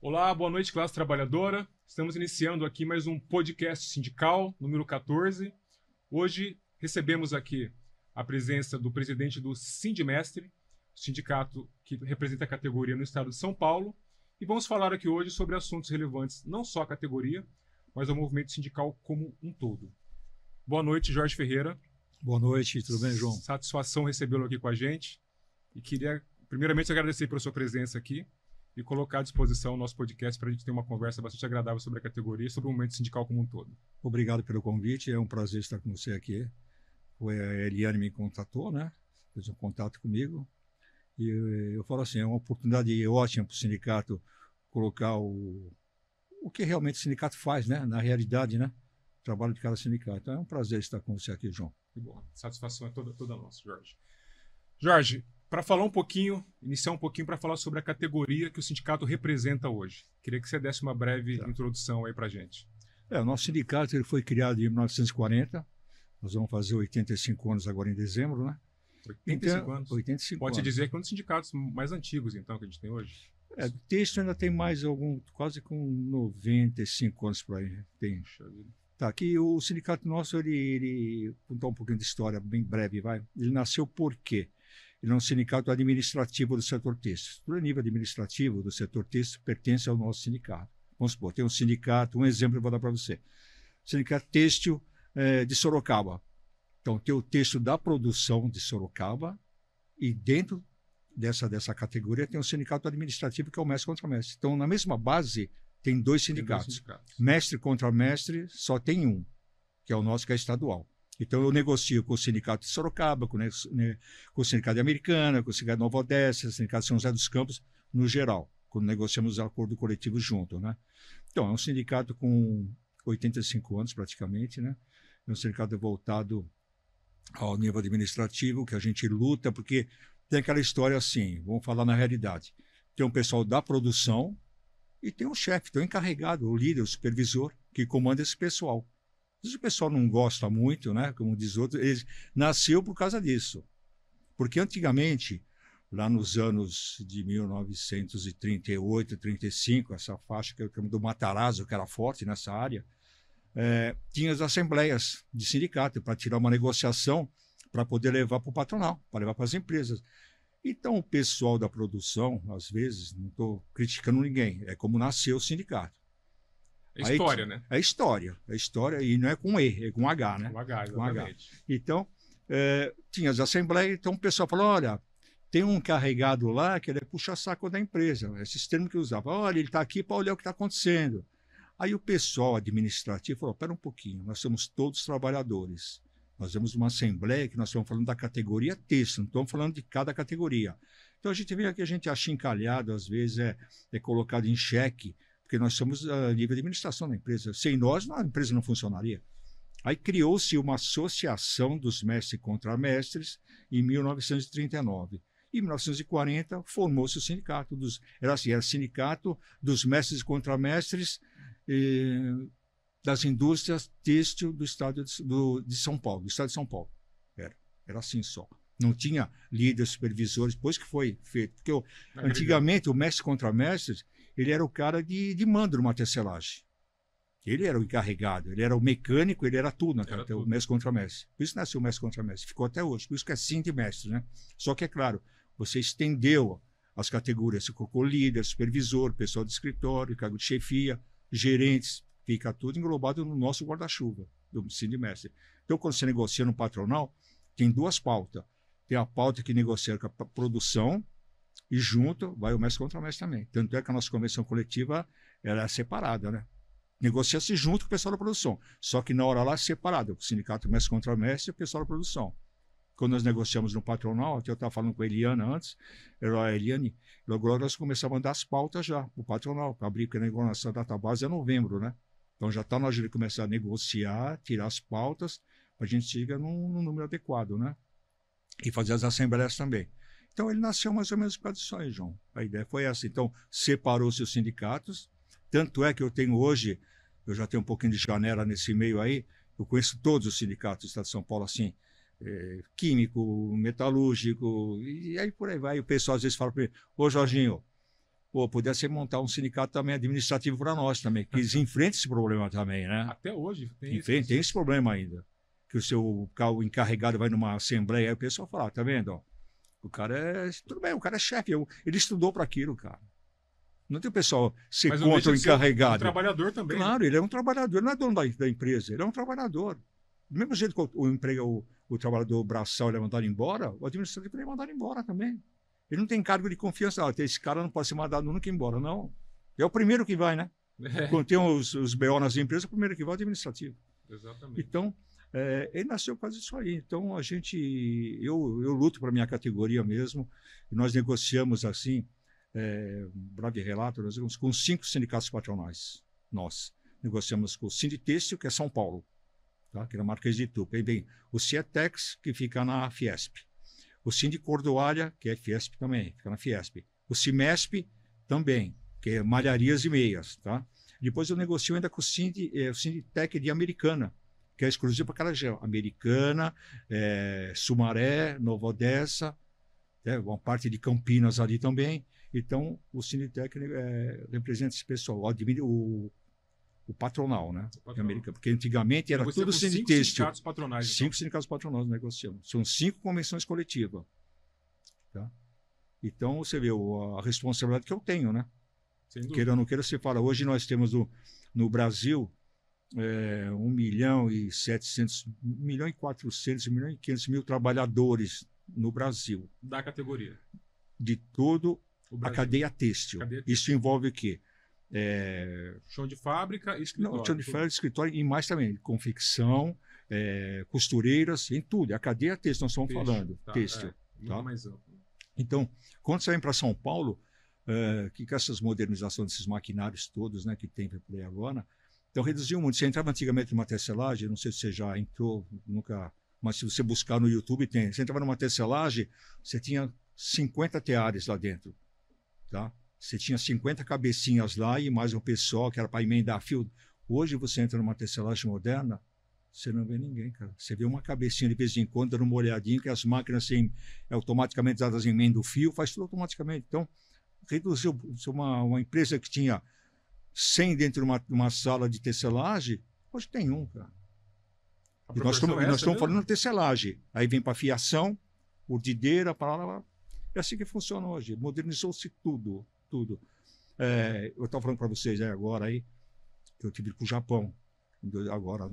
Olá, boa noite, classe trabalhadora. Estamos iniciando aqui mais um podcast sindical, número 14. Hoje recebemos aqui a presença do presidente do Sindimestre, sindicato que representa a categoria no estado de São Paulo, e vamos falar aqui hoje sobre assuntos relevantes não só à categoria, mas ao movimento sindical como um todo. Boa noite, Jorge Ferreira. Boa noite, tudo bem, João? Satisfação recebê-lo aqui com a gente. E queria, primeiramente, agradecer pela sua presença aqui e colocar à disposição o nosso podcast para a gente ter uma conversa bastante agradável sobre a categoria e sobre o movimento sindical como um todo. Obrigado pelo convite, é um prazer estar com você aqui. Foi a Eliane me contatou, né? Fez um contato comigo. E eu falo assim, é uma oportunidade ótima para o sindicato colocar o que realmente o sindicato faz, né? Na realidade, né? O trabalho de cada sindicato. Então é um prazer estar com você aqui, João. Que bom. Satisfação é toda nossa, Jorge. Jorge, para falar um pouquinho, iniciar um pouquinho para falar sobre a categoria que o sindicato representa hoje. Queria que você desse uma breve introdução aí para a gente. O nosso sindicato ele foi criado em 1940. Nós vamos fazer 85 anos agora em dezembro, né? 85 anos? 85 Pode anos. dizer que é um dos sindicatos mais antigos, então, que a gente tem hoje? O texto ainda tem mais quase com 95 anos por aí. Tem. Tá, aqui o sindicato nosso, ele contar um pouquinho de história bem breve, vai. Ele nasceu por quê? Ele é um sindicato administrativo do setor têxtil. Todo nível administrativo do setor têxtil pertence ao nosso sindicato. Vamos supor, tem um sindicato, um exemplo eu vou dar para você. Sindicato Têxtil de Sorocaba. Então, tem o têxtil da produção de Sorocaba e dentro dessa categoria tem um sindicato administrativo que é o mestre contra mestre. Então, na mesma base, tem dois sindicatos. Mestre contra mestre, só tem um, que é o nosso, que é estadual. Então, eu negocio com o sindicato de Sorocaba, com o sindicato de Americana, com o sindicato de Nova Odessa, o sindicato de São José dos Campos, no geral, quando negociamos o acordo coletivo junto, né? Então, é um sindicato com 85 anos, praticamente, né? É um sindicato voltado ao nível administrativo, que a gente luta, porque tem aquela história assim, vamos falar na realidade. Tem um pessoal da produção e tem um chefe, tem um encarregado, o líder, o supervisor, que comanda esse pessoal. Se o pessoal não gosta muito, né, como diz outros, ele nasceu por causa disso. Porque antigamente, lá nos anos de 1938, 35, essa faixa que eu chamo do Matarazzo, que era forte nessa área, tinha as assembleias de sindicato para tirar uma negociação para poder levar para o patronal, para levar para as empresas. Então, o pessoal da produção, às vezes, não estou criticando ninguém, é como nasceu o sindicato. É história, né? É história, e não é com E, é com H, né? Com H, exatamente. Com H. Então, tinha as assembleias, então o pessoal falou, olha, tem um encarregado lá que ele é puxa-saco da empresa, esses termos que eu usava, olha, ele está aqui para olhar o que está acontecendo. Aí o pessoal administrativo falou, espera um pouquinho, nós somos todos trabalhadores, nós temos uma assembleia que nós estamos falando da categoria têxtil, não estamos falando de cada categoria. Então a gente vê que a gente é achincalhado, às vezes é colocado em xeque, porque nós somos a nível de administração da empresa. Sem nós, a empresa não funcionaria. Aí criou-se uma associação dos mestres e contramestres em 1939. Em 1940, formou-se o sindicato. Era sindicato dos mestres e contramestres das indústrias têxtil do estado de São Paulo, do estado de São Paulo. Era assim só. Não tinha líderes, supervisores, depois que foi feito. Porque antigamente, o mestre e contramestres, ele era o cara de mando numa tecelagem. Ele era o encarregado, ele era o mecânico, ele era tudo, né? Era o mestre contramestre. Por isso nasceu o mestre contramestre, ficou até hoje. Por isso que é Sindimestre, né? Só que, é claro, você estendeu as categorias, você colocou líder, supervisor, pessoal de escritório, cargo de chefia, gerentes, fica tudo englobado no nosso guarda-chuva, do Sindimestre. Então, quando você negocia no patronal, tem duas pautas. Tem a pauta que negocia com a produção, e junto vai o mestre contramestre também. Tanto é que a nossa convenção coletiva era separada, né? Negocia-se junto com o pessoal da produção. Só que na hora lá é separado. O sindicato mestre contramestre e o pessoal da produção. Quando nós negociamos no patronal, até eu estava falando com a Eliana antes, a Eliane, logo nós começamos a mandar as pautas já, o patronal, para abrir, porque a negociação da database é novembro, né? Então já está na hora de começar a negociar, tirar as pautas, para a gente chegar num número adequado, né? E fazer as assembleias também. Então, ele nasceu mais ou menos por causa disso aí, João. A ideia foi essa. Então, separou-se os sindicatos. Tanto é que eu tenho hoje, eu já tenho um pouquinho de janela nesse meio aí, eu conheço todos os sindicatos do Estado de São Paulo, assim, químico, metalúrgico, e aí por aí vai. O pessoal às vezes fala para mim, ô Jorginho, Pô, pudesse montar um sindicato também administrativo para nós também, que eles enfrentam esse problema também, né? Até hoje tem Tem esse problema ainda. Que o seu encarregado vai numa assembleia, aí o pessoal fala, tá vendo? Ó, o cara é. Tudo bem, o cara é chefe, ele estudou para aquilo, cara. Não tem o pessoal ser Mas contra o encarregado. Um trabalhador também. Claro, né? ele é um trabalhador, ele não é dono da empresa, ele é um trabalhador. Do mesmo jeito que o trabalhador braçal ele é mandado embora, o administrativo ele é mandado embora também. Ele não tem cargo de confiança, esse cara não pode ser mandado nunca embora, não. É o primeiro que vai, né? Quando tem os BO nas empresas, o primeiro que vai é o administrativo. Exatamente. Então, ele nasceu quase isso aí. Então, eu luto para a minha categoria mesmo, e nós negociamos assim, breve relato, nós negociamos com 5 sindicatos patronais. Nós negociamos com o Sinditêxtil, que é São Paulo, tá? Que é na Marquês de Itu. Aí vem o Cietex, que fica na Fiesp. O Sindicordoária, que é Fiesp também, fica na Fiesp. O Cimesp também, que é malharias e meias. Tá? Depois eu negocio ainda com o Sinditec de Americana, que é exclusivo para aquela região. Americana, Sumaré, Nova Odessa, uma parte de Campinas ali também. Então, o Sinditec representa esse pessoal, o patronal, né? Americano, porque antigamente era tudo Sinditêxtil. 5 sindicatos patronais. 5 sindicatos patronais negociamos. São 5 convenções coletivas. Tá? Então, você vê a responsabilidade que eu tenho, né? Queira ou não queira, você fala, hoje nós temos no Brasil 1.700.000, 1.400.000, 1.500.000 trabalhadores no Brasil. Da categoria. De todo a cadeia têxtil. Isso envolve o quê? Chão de fábrica e escritório. Não, chão de fábrica, escritório e mais também, confecção, costureiras, em tudo. A cadeia têxtil, nós estamos falando. Tá, têxtil. Muito tá? mais amplo. Então, quando você vem para São Paulo, que com essas modernizações desses maquinários todos, né, que tem por aí agora, então reduziu muito. Você entrava antigamente numa tecelagem, não sei se você já entrou, nunca, mas se você buscar no YouTube, tem. Você entrava numa tecelagem, você tinha 50 teares lá dentro. Tá? Você tinha 50 cabecinhas lá e mais um pessoal que era para emendar fio. Hoje você entra numa tecelagem moderna, você não vê ninguém, cara. Você vê uma cabecinha de vez em quando, dando uma olhadinha, que as máquinas automaticamente dadas emendam o fio, faz tudo automaticamente. Então, reduziu. Uma empresa que tinha 100 dentro de uma sala de tecelagem, hoje tem um, cara. E nós estamos falando de tecelagem. Aí vem para fiação, urdideira, é assim que funciona hoje. Modernizou-se tudo. Tudo. Eu estava falando para vocês agora aí, que eu tive para o Japão, agora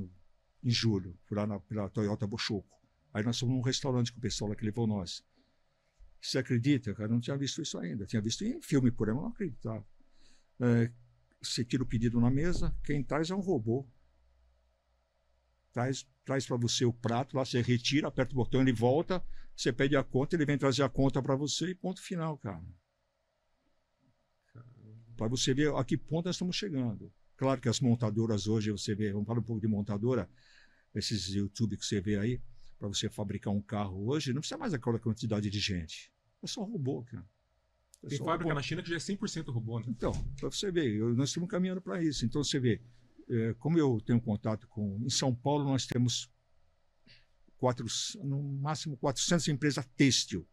em julho, fui lá pela Toyota Boshoko. Aí nós fomos num restaurante com o pessoal lá que levou nós. Você acredita, cara? Eu não tinha visto isso ainda. Tinha visto em filme por aí, mas não acreditava. Você tira o pedido na mesa, quem traz é um robô. Traz para você o prato, lá você retira, aperta o botão, ele volta, você pede a conta, ele vem trazer a conta para você e ponto final, cara. Para você ver a que ponto nós estamos chegando. Claro que as montadoras hoje, você vê, vamos falar um pouco de montadora, esses YouTube que você vê aí, para você fabricar um carro hoje, não precisa mais aquela quantidade de gente. É só robô, cara. Tem fábrica na China que já é 100% robô, né? Então, para você ver, nós estamos caminhando para isso. Então, você vê, como eu tenho contato com... Em São Paulo, nós temos no máximo 400 empresas têxtil,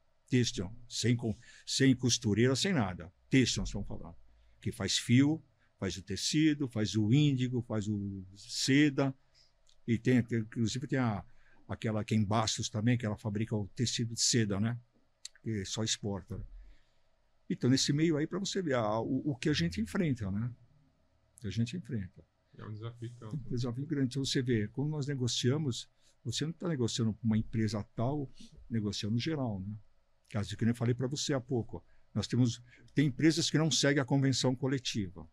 sem costureira, sem nada. Têxtil, nós estamos falando. Que faz fio, faz o tecido, faz o índigo, faz o seda, e inclusive tem aquela que é em Bastos também, que ela fabrica o tecido de seda, né? Que só exporta. Né? Então, nesse meio aí, para você ver o que a gente enfrenta, né? O que a gente enfrenta. É um desafio, então. Um desafio grande. Então, você vê, quando nós negociamos, você não está negociando com uma empresa tal, negociando geral, né? Caso que eu falei para você há pouco. Tem empresas que não seguem a convenção coletiva.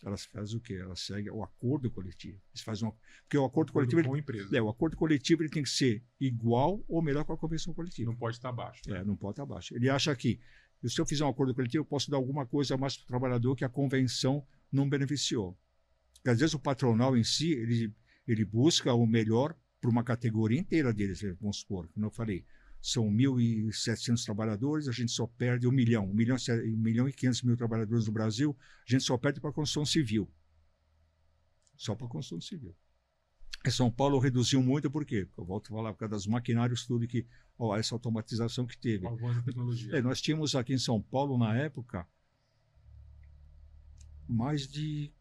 Elas fazem o quê? Elas seguem o acordo coletivo. Eles fazem porque o acordo coletivo... o acordo coletivo ele tem que ser igual ou melhor com a convenção coletiva. Não pode estar abaixo. Né? Não pode estar abaixo. Ele acha que, se eu fizer um acordo coletivo, eu posso dar alguma coisa a mais para o trabalhador que a convenção não beneficiou. Porque, às vezes, o patronal em si, ele busca o melhor para uma categoria inteira deles. Vamos supor, como eu falei, são 1.700 trabalhadores, a gente só perde 1 milhão e 500 mil trabalhadores no Brasil, a gente só perde para a construção civil. Só para a construção civil. Em São Paulo reduziu muito, por quê? Eu volto a falar, por causa dos maquinários, tudo que... essa automatização que teve. Avanço da tecnologia. Nós tínhamos aqui em São Paulo, na época, mais de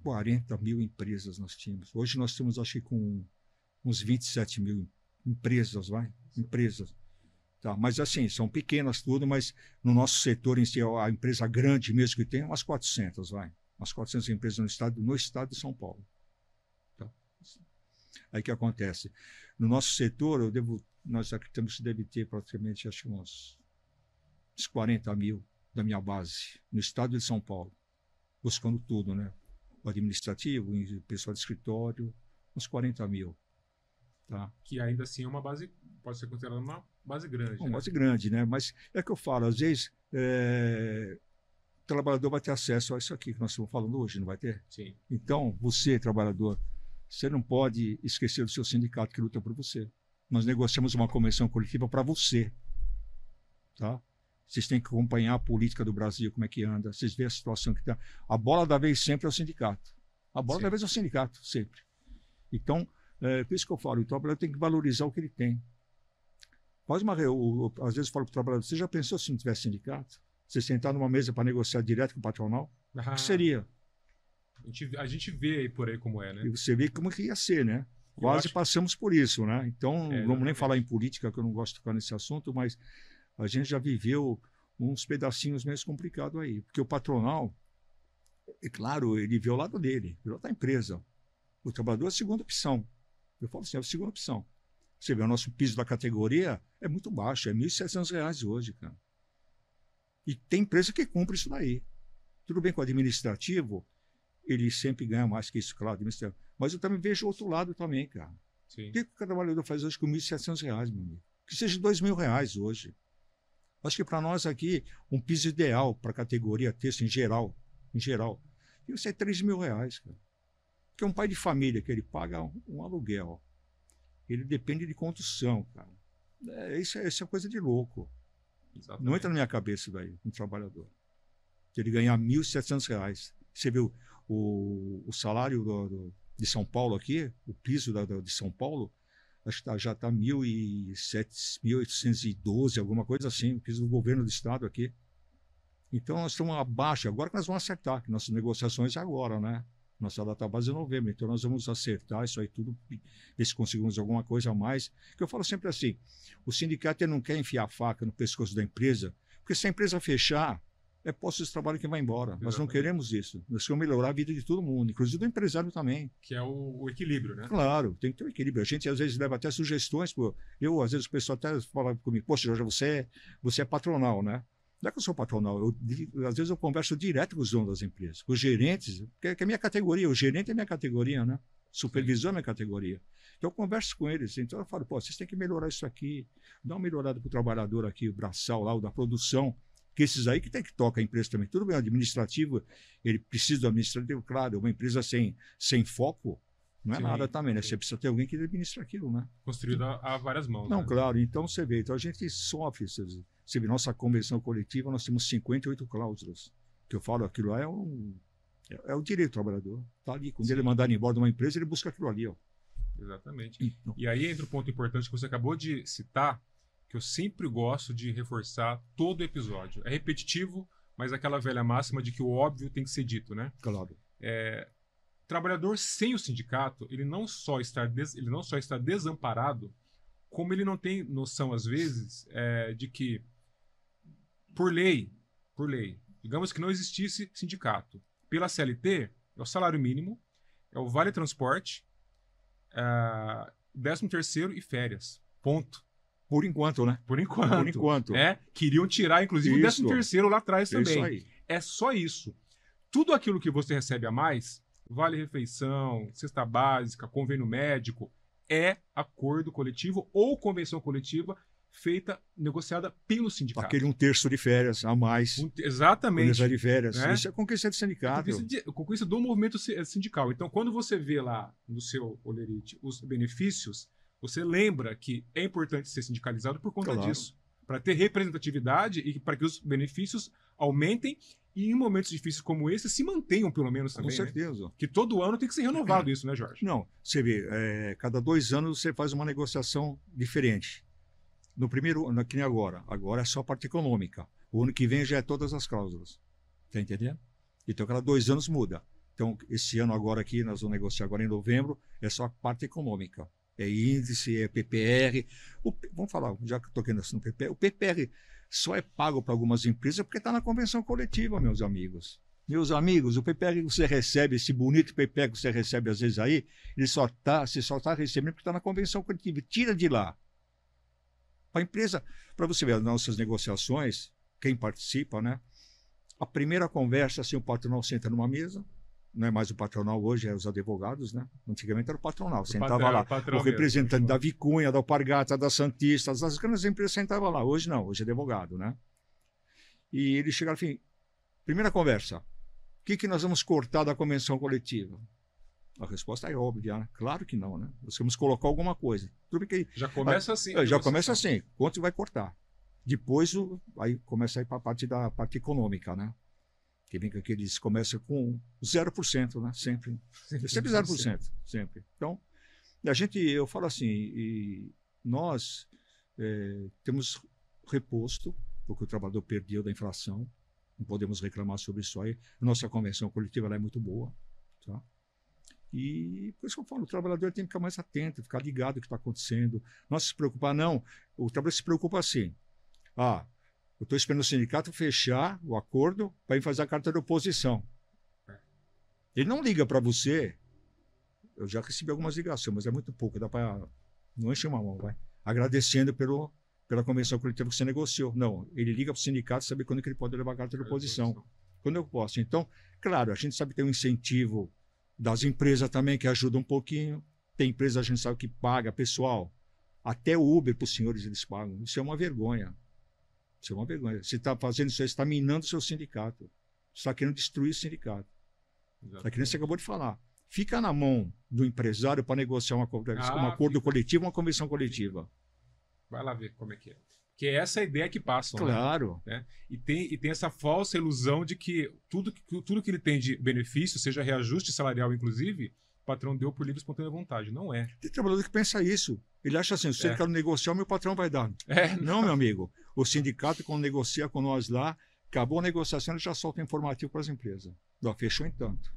40 mil empresas nós tínhamos. Hoje nós temos, acho que com uns 27 mil empresas, vai? Empresas. Tá, mas assim, são pequenas tudo, mas no nosso setor em si, a empresa grande mesmo que tem, umas 400, vai. Umas 400 empresas no estado de São Paulo. Tá. Aí o que acontece? No nosso setor, nós acreditamos que deve ter praticamente, acho que uns 40 mil da minha base, no estado de São Paulo, buscando tudo, né? O administrativo, o pessoal de escritório, uns 40 mil. Tá? Que ainda assim é uma base, pode ser considerada uma base grande. Uma base grande, né? Mas é que eu falo, às vezes, o trabalhador vai ter acesso a isso aqui que nós estamos falando hoje, não vai ter? Sim. Então, você, trabalhador, você não pode esquecer do seu sindicato que luta por você. Nós negociamos uma convenção coletiva para você. Tá? Vocês têm que acompanhar a política do Brasil, como é que anda, vocês veem a situação que está. A bola da vez sempre é o sindicato. A bola da vez é o sindicato, sempre. Então, por isso que eu falo, o trabalhador tem que valorizar o que ele tem. Às vezes eu falo para o trabalhador, você já pensou se não tivesse sindicato? Você sentar numa mesa para negociar direto com o patronal? O que seria? A gente vê aí por aí como é, né? E você vê como que ia ser, né? Quase passamos por isso, né? Então, não vamos nem falar em política, que eu não gosto de ficar nesse assunto, mas a gente já viveu uns pedacinhos meio complicados aí. Porque o patronal, é claro, ele vê o lado dele, vê o lado da empresa. O trabalhador é a segunda opção. Eu falo assim, é a segunda opção. Você vê, o nosso piso da categoria é muito baixo, é R$ 1.700 hoje, cara. E tem empresa que cumpre isso daí. Tudo bem com o administrativo, ele sempre ganha mais que isso, claro, administrativo. Mas eu também vejo o outro lado também, cara. Sim. O que o trabalhador faz hoje com R$ 1.700, meu amigo? Que seja R$ 2.000 hoje. Acho que para nós aqui, um piso ideal para a categoria texto em geral, deve ser R$ 3.000, cara. Porque um pai de família que ele paga um aluguel, ele depende de condução, cara. Isso é coisa de louco. Exatamente. Não entra na minha cabeça daí, um trabalhador. Se ele ganhar R$ 1.700. Você viu o salário de São Paulo aqui, o piso de São Paulo, acho que já está 1.812, alguma coisa assim, o piso do governo do estado aqui. Então nós estamos abaixo, agora que nós vamos acertar, que nossas negociações é agora, né? Nossa data base é novembro, então nós vamos acertar isso aí tudo, ver se conseguimos alguma coisa a mais. Que eu falo sempre assim, o sindicato não quer enfiar a faca no pescoço da empresa, porque se a empresa fechar, é posto de trabalho que vai embora. Exatamente. Nós não queremos isso. Nós queremos melhorar a vida de todo mundo, inclusive do empresário também. Que é o equilíbrio, né? Claro, tem que ter um equilíbrio. A gente às vezes leva até sugestões. Às vezes o pessoal até fala comigo, poxa, Jorge, você é patronal, né? Não é que eu sou patronal, às vezes eu converso direto com os donos das empresas, com os gerentes, que é minha categoria, o gerente é minha categoria, né? Supervisor é minha categoria. Então eu converso com eles, então eu falo, vocês têm que melhorar isso aqui, dá uma melhorada para o trabalhador aqui, o braçal lá, o da produção, que esses aí que tem que tocar a empresa também. Tudo bem, o administrativo, ele precisa do administrativo, claro, uma empresa sem foco, não é nada também, né? Você precisa ter alguém que administra aquilo, né? Construído a várias mãos. Não, né? claro, então você vê, então a gente sofre, você vê, nossa convenção coletiva, nós temos 58 cláusulas. Que eu falo, aquilo lá é o direito do trabalhador. Tá ali. Quando ele mandar embora de uma empresa, ele busca aquilo ali. Ó. Exatamente. Então. E aí entra o ponto importante que você acabou de citar, que eu sempre gosto de reforçar todo episódio. É repetitivo, mas aquela velha máxima de que o óbvio tem que ser dito, né? Claro. Trabalhador sem o sindicato, ele não só está desamparado, como ele não tem noção, às vezes, de que por lei, digamos que não existisse sindicato. Pela CLT, é o salário mínimo, é o vale transporte, 13º e férias. Ponto. Por enquanto, né? Por enquanto. Queriam tirar, inclusive, isso. o 13º lá atrás também. Isso aí. É só isso. Tudo aquilo que você recebe a mais, vale refeição, cesta básica, convênio médico, é acordo coletivo ou convenção coletiva negociada pelo sindicato. Aquele 1/3 de férias a mais. Exatamente. De férias. Né? Isso é conquista do sindicato. Conquista do movimento sindical. Então, quando você vê lá no seu Olerite os benefícios, você lembra que é importante ser sindicalizado por conta disso. Para ter representatividade e para que os benefícios aumentem e em momentos difíceis como esse se mantenham pelo menos também. Com certeza. Né? Que todo ano tem que ser renovado isso, né, Jorge? Não, você vê, cada 2 anos você faz uma negociação diferente. No primeiro ano, que nem agora é só a parte econômica. O ano que vem já é todas as cláusulas. Tá entendendo? Então, cada 2 anos muda. Então, esse ano agora aqui, nós vamos negociar agora em novembro, é só a parte econômica. É índice, é PPR. Vamos falar, já que eu estou aqui no PPR, o PPR só é pago para algumas empresas porque está na convenção coletiva, meus amigos. Meus amigos, o PPR que você recebe, esse bonito PPR que você recebe às vezes aí, você só está recebendo porque está na convenção coletiva. Tira de lá. A empresa, para você ver as nossas negociações, quem participa, né? A primeira conversa, assim, o patronal senta numa mesa, não é mais o patronal hoje, é os advogados, né? Antigamente era o patronal, sentava lá. O representante da Vicunha, da Alpargata, da Santista, das grandes empresas sentava lá. Hoje não, hoje é advogado, né? E eles chegaram assim, primeira conversa, o que nós vamos cortar da convenção coletiva? A resposta é óbvia, né? Claro que não, né? Nós vamos colocar alguma coisa. Tudo que, já começa assim. Já começa assim, quanto vai cortar? Depois, aí começa a ir para a parte econômica, né? Que vem com aqueles, começa com 0%, né? Sempre 0%, sempre. Então, eu falo assim, e nós temos reposto, porque o trabalhador perdeu da inflação, não podemos reclamar sobre isso aí. A nossa convenção coletiva ela é muito boa, tá? E por isso que eu falo, o trabalhador tem que ficar mais atento, ficar ligado no que está acontecendo. Não se preocupar, não. O trabalhador se preocupa assim. Eu estou esperando o sindicato fechar o acordo para ir fazer a carta de oposição. Ele não liga para você. Eu já recebi algumas ligações, mas é muito pouco. Dá para. Não enche uma mão, vai. Agradecendo pela convenção coletiva que você negociou. Não, ele liga para o sindicato saber quando que ele pode levar a carta de oposição. Quando eu posso. Então, claro, a gente sabe que tem um incentivo das empresas também que ajuda um pouquinho. Tem empresa, a gente sabe que paga, pessoal. Até o Uber para os senhores eles pagam. Isso é uma vergonha. Isso é uma vergonha. Você está fazendo isso, você está minando o seu sindicato. Você está querendo destruir o sindicato. É que nem você acabou de falar. Fica na mão do empresário para negociar um acordo coletivo, uma convenção coletiva. Vai lá ver como é que é. Que é essa a ideia que passam. Claro. Né? E tem essa falsa ilusão de que tudo que ele tem de benefício, seja reajuste salarial, inclusive, o patrão deu por livre e espontânea vontade. Não é. Tem trabalhador que pensa isso. Ele acha assim, se ele quer negociar, o meu patrão vai dar. Não, meu amigo. O sindicato, quando negocia com nós lá, acabou a negociação, ele já solta informativo para as empresas. Fechou em tanto.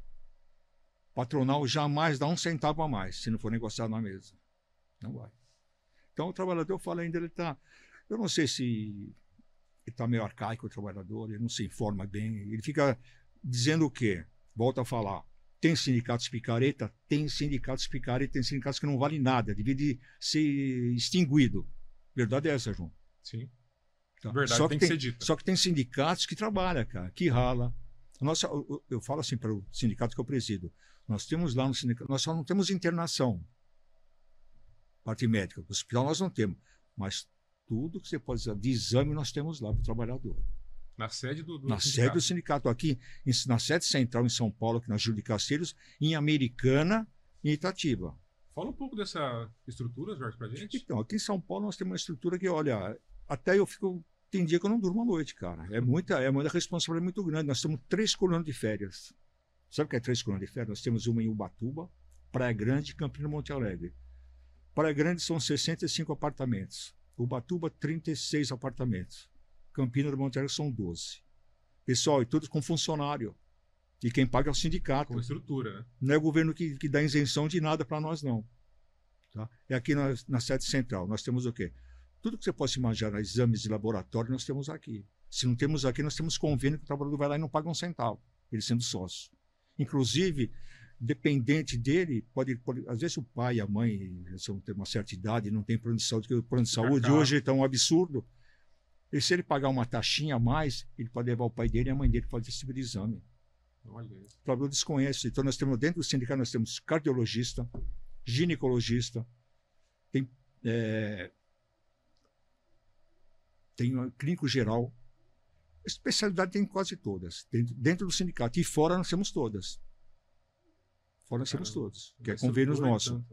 Patronal jamais dá um centavo a mais, se não for negociado na mesa. Não vai. Então, o trabalhador, eu falo ainda, ele está... Eu não sei se ele está meio arcaico, o trabalhador, ele não se informa bem. Ele fica dizendo o quê? Volta a falar. Tem sindicatos picareta? Tem sindicatos picareta, tem sindicatos que não valem nada, devia ser extinguido. Verdade é essa, João? Sim. Tá. Verdade tem que ser dita. Só que tem sindicatos que trabalham, cara, que rala. Eu falo assim para o sindicato que eu presido. Nós temos lá no sindicato, nós só não temos internação. Parte médica. No hospital nós não temos. Mas tudo que você pode dizer de exame nós temos lá para o trabalhador. Na sede do sindicato. Sede do sindicato, aqui, na sede central em São Paulo, aqui na Júlio de Castilhos, em Americana e em Itatiba. Fala um pouco dessa estrutura, Jorge, para a gente. Então, aqui em São Paulo nós temos uma estrutura que, olha, até tem dia que eu não durmo à noite, cara. É uma responsabilidade muito grande. Nós temos 3 colunas de férias. Sabe o que é 3 colunas de férias? Nós temos uma em Ubatuba, Praia Grande e Campina Monte Alegre. Praia Grande são 65 apartamentos. Ubatuba, 36 apartamentos. Campina do Monte Alegre são 12. Pessoal, e tudo com funcionário. E quem paga é o sindicato. Com estrutura, né? Não é o governo que dá isenção de nada para nós, não. Tá? É aqui na sede central. Nós temos o quê? Tudo que você possa imaginar, exames de laboratório, nós temos aqui. Se não temos aqui, nós temos convênio que o trabalhador vai lá e não paga um centavo, ele sendo sócio. Inclusive, dependente dele, às vezes o pai e a mãe tem uma certa idade, não tem plano de saúde, porque o plano de saúde hoje é um absurdo. E se ele pagar uma taxinha a mais, ele pode levar o pai dele e a mãe dele para fazer esse tipo de exame. Olha isso. O trabalhador desconhece. Então, nós temos dentro do sindicato, nós temos cardiologista, ginecologista, tem clínico geral. Especialidade tem quase todas. Dentro do sindicato. E fora nós temos todas. Fora nós temos todos. Que é convênios nossos. Uma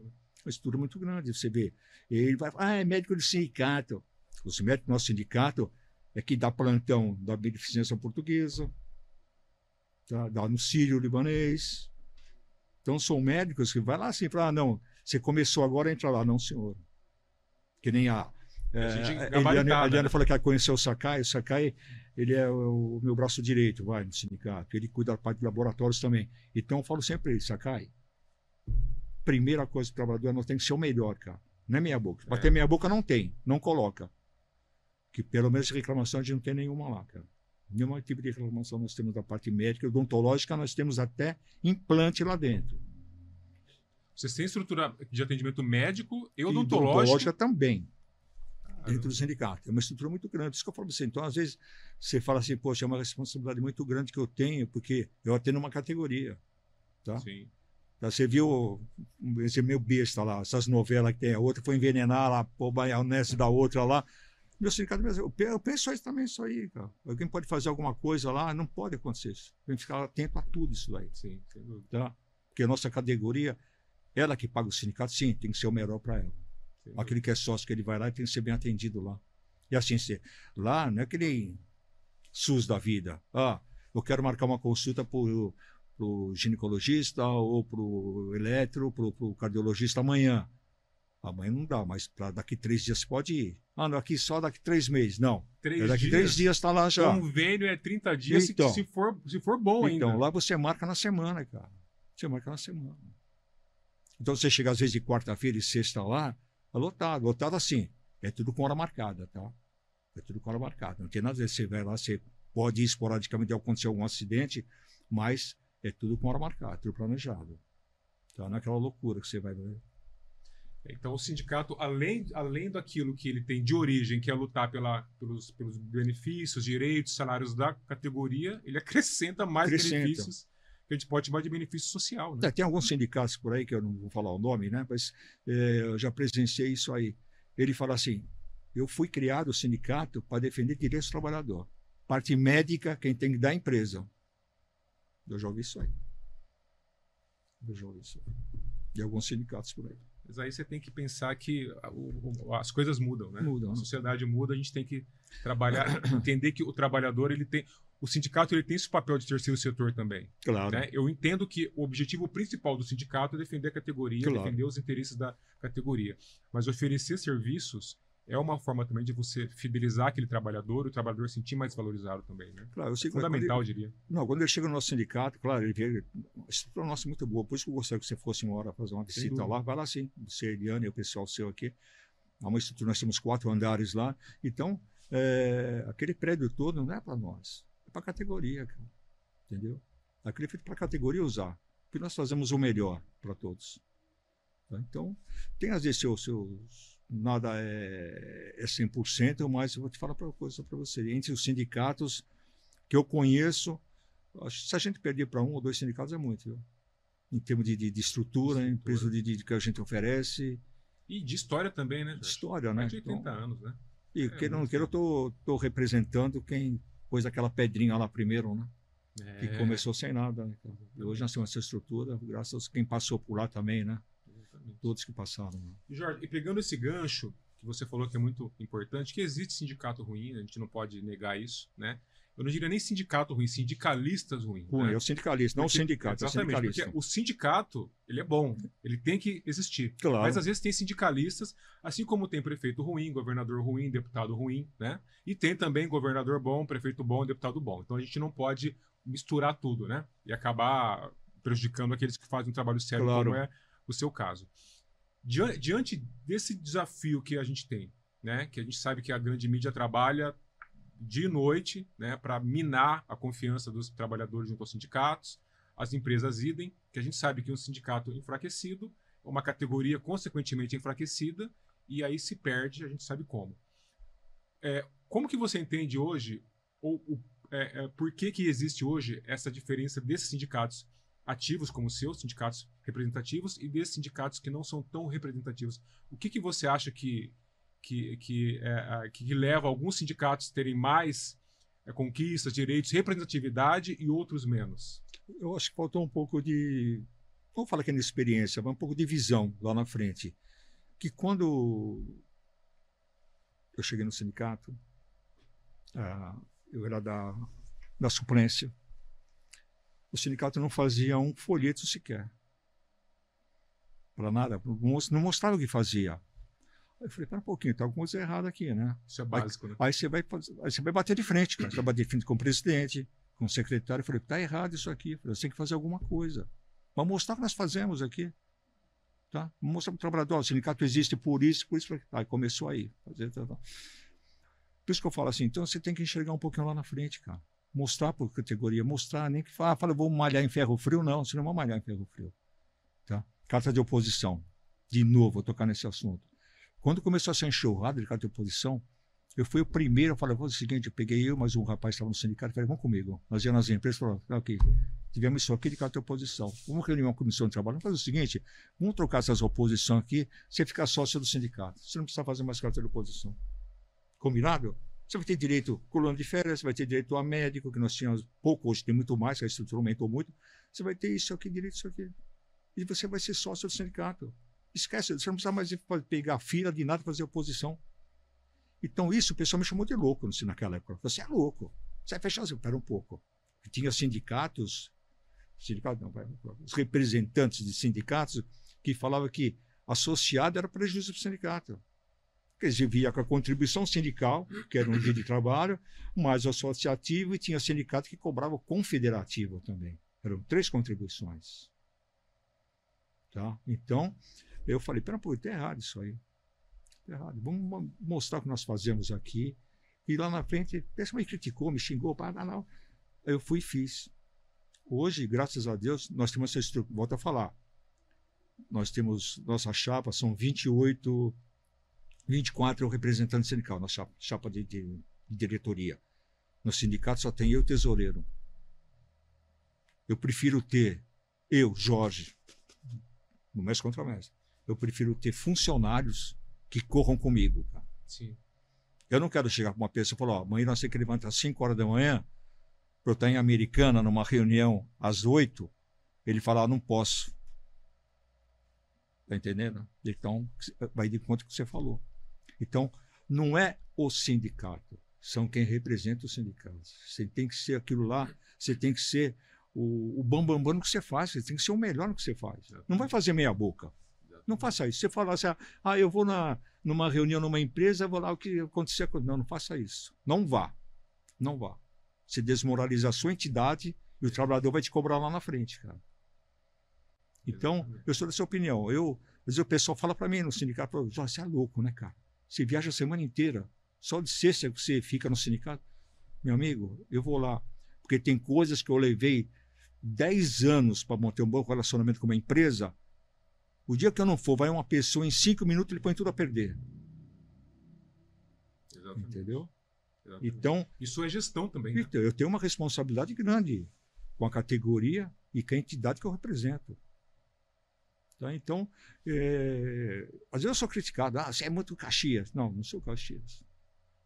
estrutura muito grande. Você vê. Ele vai falar, é médico do sindicato. Os médicos do nosso sindicato é que dá plantão da beneficência portuguesa, dá no sírio-libanês. Então são médicos que vai lá assim, fala, não, você começou agora, entra lá. Não, senhor. Que nem gabaritada, A Eliane né? falou que ela conheceu o Sakai ele é o meu braço direito, vai, no sindicato. Ele cuida da parte de laboratórios também. Então eu falo sempre para ele, Sakai, primeira coisa do trabalhador, nós temos que ser o melhor, cara. Não é meia boca. Para ter meia boca não tem, não coloca. Que pelo menos reclamação a gente não tem nenhuma lá, cara. Nenhum tipo de reclamação nós temos da parte médica, odontológica, nós temos até implante lá dentro. Vocês têm estrutura de atendimento médico e E odontológico? odontológica também. Caramba. Dentro do sindicato. É uma estrutura muito grande. Isso que eu falo assim. Então, às vezes, você fala assim, poxa, é uma responsabilidade muito grande que eu tenho, porque eu atendo uma categoria. Tá? Sim. Você viu esse meu besta lá, essas novelas que tem, a outra foi envenenar lá, pô, a nessa da outra lá. Meu sindicato, eu penso isso também, isso aí, cara. Alguém pode fazer alguma coisa lá, não pode acontecer isso. Tem que ficar atento a tudo isso aí. Sim, sem dúvida. Tá? Porque a nossa categoria, ela que paga o sindicato, sim, tem que ser o melhor para ela. Sem Aquele que é sócio, que ele vai lá e tem que ser bem atendido lá. E assim, lá não é aquele SUS da vida. Ah, eu quero marcar uma consulta para o ginecologista ou para o eletro, para o cardiologista amanhã. Amanhã não dá, mas daqui 3 dias você pode ir. Ah, não, aqui só daqui 3 meses. Não. Daqui 3 dias está lá já. Convênio é 30 dias Então, se for bom ainda. Então, lá você marca na semana, cara. Você marca na semana. Então, você chega às vezes de quarta-feira e sexta lá, é lotado. Lotado assim. É tudo com hora marcada, tá? É tudo com hora marcada. Não tem nada a ver. Você vai lá, você pode ir esporadicamente acontecer algum acidente, mas é tudo com hora marcada, tudo planejado. Tá? Não é aquela loucura que você vai ver. Então, o sindicato, além daquilo que ele tem de origem, que é lutar pelos benefícios, direitos, salários da categoria, ele acrescenta mais benefícios que a gente pode chamar de benefício social. Né? Tem alguns sindicatos por aí, que eu não vou falar o nome, né? Mas eu já presenciei isso aí. Ele fala assim, eu fui criado o sindicato para defender direitos do trabalhador. Parte médica, quem tem que dar é a empresa. Eu já ouvi isso aí. E alguns sindicatos por aí. Mas aí você tem que pensar que as coisas mudam, né? Mudam. A sociedade muda, a gente tem que trabalhar, entender que o trabalhador, o sindicato ele tem esse papel de terceiro setor também. Claro. Né? Eu entendo que o objetivo principal do sindicato é defender a categoria, claro. Defender os interesses da categoria. Mas oferecer serviços é uma forma também de você fidelizar aquele trabalhador, o trabalhador se sentir mais valorizado também, né? Claro, é fundamental, eu diria. Não, quando ele chega no nosso sindicato, claro, ele vê, a estrutura nossa é muito boa, por isso que eu gostaria que você fosse uma hora fazer uma visita lá, vai lá sim, você, Eliane e o pessoal seu aqui, há uma estrutura, nós temos 4 andares lá, então, aquele prédio todo não é para nós, é para a categoria, cara, entendeu? Aquele é feito para a categoria usar, porque nós fazemos o melhor para todos. Tá? Então, tem às vezes seus nada é 100%, mas eu vou te falar uma coisa para você. Entre os sindicatos que eu conheço, se a gente perder para 1 ou 2 sindicatos é muito, viu? Em termos de estrutura, em peso de que a gente oferece. E de história também, né? De história, né? Mais de 80 anos, né? E queira ou não queira, eu estou representando quem pôs aquela pedrinha lá primeiro, né? Que começou sem nada. Né? E hoje nós temos essa estrutura, graças a quem passou por lá também, né? Todos que passaram. Né? Jorge, e pegando esse gancho que você falou que é muito importante, que existe sindicato ruim, a gente não pode negar isso, né? Eu não diria nem sindicato ruim, sindicalistas ruins. Ruim, né? é o sindicalista, não o sindicato, exatamente, é o sindicalista. Porque o sindicato, ele é bom, ele tem que existir. Claro. Mas às vezes tem sindicalistas, assim como tem prefeito ruim, governador ruim, deputado ruim, né? E tem também governador bom, prefeito bom, deputado bom. Então a gente não pode misturar tudo, né? E acabar prejudicando aqueles que fazem um trabalho sério, claro. como é o seu caso. Diante desse desafio que a gente tem, né, que a gente sabe que a grande mídia trabalha dia e noite, né, para minar a confiança dos trabalhadores junto aos sindicatos, as empresas idem, que a gente sabe que um sindicato enfraquecido é uma categoria consequentemente enfraquecida e aí se perde, a gente sabe como. Como que você entende hoje, por que existe hoje essa diferença desses sindicatos ativos como os seus, sindicatos representativos, e desses sindicatos que não são tão representativos? O que você acha que leva alguns sindicatos a terem mais conquistas, direitos, representatividade e outros menos? Eu acho que faltou um pouco de, vamos falar que é de experiência, mas um pouco de visão lá na frente. Que quando eu cheguei no sindicato, eu era da suplência, o sindicato não fazia um folheto sequer. Para nada, não mostrava o que fazia. Aí eu falei, pera um pouquinho, tá alguma coisa errada aqui, né? Isso é básico, né? Aí você vai bater de frente, cara. Você vai bater de frente com o presidente, com o secretário. Eu falei, tá errado isso aqui. Eu falei, você tem que fazer alguma coisa. Vamos mostrar o que nós fazemos aqui. Tá? Vamos mostrar para o trabalhador, o sindicato existe por isso. Aí começou aí. Por isso que eu falo assim, então você tem que enxergar um pouquinho lá na frente, cara. Mostrar por categoria, mostrar, nem que fala, vou malhar em ferro frio. Não, você não vai malhar em ferro frio. Tá? Carta de oposição. De novo, vou tocar nesse assunto. Quando começou essa enxurrada de carta de oposição, eu fui o primeiro a falar, o seguinte, eu peguei mais um rapaz que estava no sindicato, falei, vamos comigo. Nós íamos nas empresas e falamos, ok, tivemos isso aqui de carta de oposição. Vamos reunir uma comissão de trabalho, vamos fazer o seguinte, vamos trocar essas oposições aqui, você fica sócio do sindicato. Você não precisa fazer mais carta de oposição. Combinado? Você vai ter direito a coluna de férias, você vai ter direito a médico, que nós tínhamos pouco, hoje tem muito mais, a estrutura aumentou muito. Você vai ter isso aqui, direito a isso aqui. E você vai ser sócio do sindicato. Esquece, você não precisa mais pegar fila de nada, fazer oposição. Então isso o pessoal me chamou de louco naquela época. Você é louco. Você vai fechar, espera um pouco. Tinha sindicatos não, os representantes de sindicatos que falavam que associado era prejuízo para o sindicato. Porque eles via com a contribuição sindical, que era um dia de trabalho, mais o associativo, e tinha sindicato que cobrava o confederativo também. Eram 3 contribuições. Tá? Então, eu falei, pera um pouco, está errado isso aí. Está errado. Vamos mostrar o que nós fazemos aqui. E lá na frente, o pessoal me criticou, me xingou, não. Eu fui e fiz. Hoje, graças a Deus, nós temos essa estrutura. Volto a falar. Nós temos, nossa chapa, são 24 representantes sindical, nossa chapa de diretoria. No sindicato só tem eu e o tesoureiro. Eu prefiro ter, Jorge, no mestre contra mestre, eu prefiro ter funcionários que corram comigo. Cara. Sim. Eu não quero chegar para uma pessoa e falar, amanhã nós temos que levantar às 5 horas da manhã, para eu estar em Americana, numa reunião às 8, ele falar, não posso. Está entendendo? Então, vai de conta que você falou. Então, não é o sindicato, são quem representa o sindicato. Você tem que ser aquilo lá, você tem que ser o bambambam no que você faz, você tem que ser o melhor no que você faz. Não vai fazer meia boca. Não faça isso. Você fala assim, eu vou numa reunião, numa empresa, vou lá o que acontecer. Não faça isso. Não vá. Não vá. Você desmoraliza a sua entidade e o trabalhador vai te cobrar lá na frente, cara. Então, eu sou dessa opinião. Às vezes o pessoal fala para mim no sindicato, você é louco, né, cara? Você viaja a semana inteira, só de sexta que você fica no sindicato. Meu amigo, eu vou lá, porque tem coisas que eu levei 10 anos para manter um bom relacionamento com uma empresa. O dia que eu não for, vai uma pessoa, em 5 minutos ele põe tudo a perder. Exatamente. Entendeu? Exatamente. Então, isso é gestão também. Né? Eu tenho uma responsabilidade grande com a categoria e com a entidade que eu represento. Tá? Então, às vezes eu sou criticado. Você é muito Caxias. Não sou Caxias.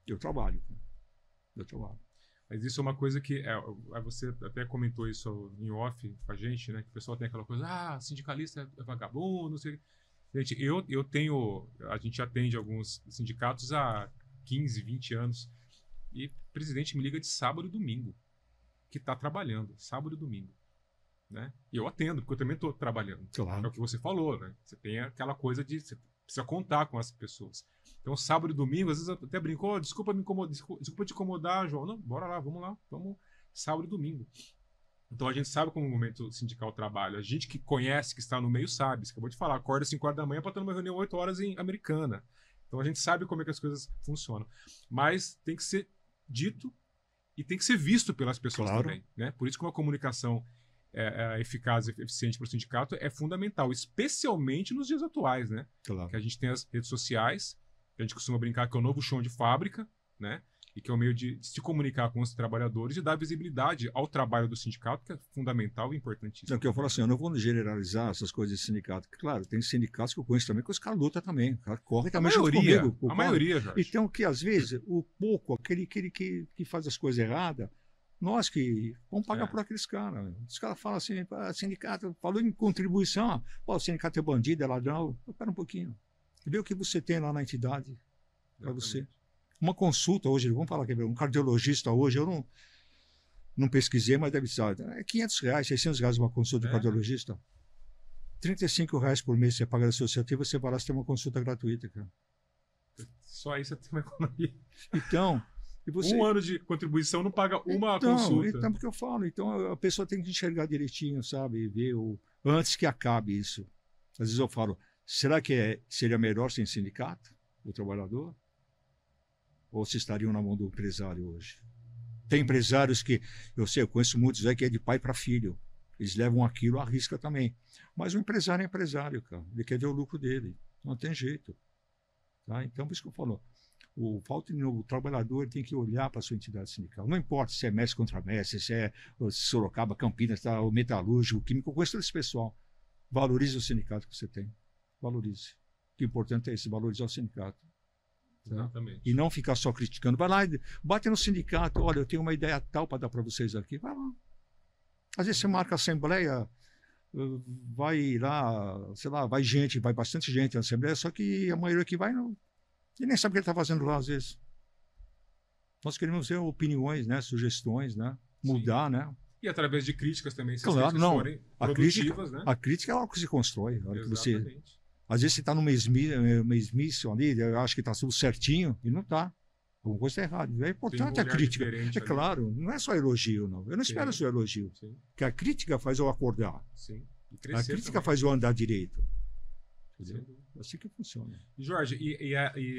Eu trabalho. Eu trabalho. Mas isso é uma coisa que você até comentou isso em off com a gente, né? Que o pessoal tem aquela coisa, sindicalista é vagabundo, não sei. Gente, a gente atende alguns sindicatos há 15, 20 anos e o presidente me liga de sábado e domingo, que está trabalhando, sábado e domingo. Né? E eu atendo, porque eu também estou trabalhando. Claro. É o que você falou, né? Você tem aquela coisa de você precisa contar com as pessoas. Então, sábado e domingo, às vezes até brincou, desculpa te incomodar, João. Não, bora lá, vamos sábado e domingo. Então, a gente sabe como o momento sindical trabalha. A gente que conhece, que está no meio, sabe. Você acabou de falar, acorda às 5 horas da manhã para estar numa reunião 8 horas em Americana. Então, a gente sabe como é que as coisas funcionam. Mas tem que ser dito e tem que ser visto pelas pessoas também. Né? Por isso que uma comunicação eficaz e eficiente para o sindicato é fundamental, especialmente nos dias atuais, né? Claro. Que a gente tem as redes sociais, que a gente costuma brincar que é o novo chão de fábrica, né? E que é o meio de se comunicar com os trabalhadores e dar visibilidade ao trabalho do sindicato, que é fundamental e importantíssimo. Então, que eu falo assim, eu não vou generalizar essas coisas de sindicato. Claro, tem sindicatos que eu conheço também, que os caras lutam também. O cara corre também junto comigo. A maioria, Jorge. Então, que às vezes, o pouco, aquele que faz as coisas erradas, nós que vamos pagar por aqueles caras. Os caras falam assim, sindicato, falou em contribuição, o sindicato é bandido, é ladrão. Espera um pouquinho. Vê o que você tem lá na entidade para você. Uma consulta hoje, vamos falar que um cardiologista hoje, eu não pesquisei, mas deve ser, é R$500, R$600 uma consulta de cardiologista. R$35 por mês você paga da associativa, você vai lá, você tem uma consulta gratuita, cara. Só aí você tem uma economia. Então, e você... Um ano de contribuição não paga uma consulta. Então, porque eu falo, então a pessoa tem que enxergar direitinho, sabe? E ver antes que acabe isso. Às vezes eu falo, será que seria melhor sem sindicato, o trabalhador? Ou se estariam na mão do empresário hoje? Tem empresários que, eu conheço muitos aí que é de pai para filho. Eles levam aquilo à risca também. Mas o empresário é empresário, cara. Ele quer ver o lucro dele. Não tem jeito. Tá? Então, por isso que eu falo, o trabalhador tem que olhar para a sua entidade sindical. Não importa se é mestre contra mestre, se é Sorocaba, Campinas, tá, o metalúrgico, o químico, eu conheço todo esse pessoal. Valorize o sindicato que você tem. Valorize. O que é importante é isso, valorizar o sindicato. Tá? Exatamente. E não ficar só criticando. Vai lá, bate no sindicato, olha, eu tenho uma ideia tal para dar para vocês aqui. Vai lá. Às vezes você marca a assembleia, vai lá, sei lá, vai bastante gente na assembleia, só que a maioria que vai não, e nem sabe o que ele está fazendo lá às vezes. Nós queremos ver opiniões, né, sugestões, né, mudar, Sim. né. E através de críticas também, se claro, as críticas forem produtivas, né? A crítica é algo que se constrói. A hora que Exatamente. às vezes você está no mesmice ali, eu acho que está tudo certinho, e não está. Alguma coisa está errada. É importante a crítica. É claro, não é só elogio, não. Eu não espero só elogio. Sim. Que a crítica faz eu acordar. Sim. A crítica também faz eu andar direito. Assim que funciona. Jorge, e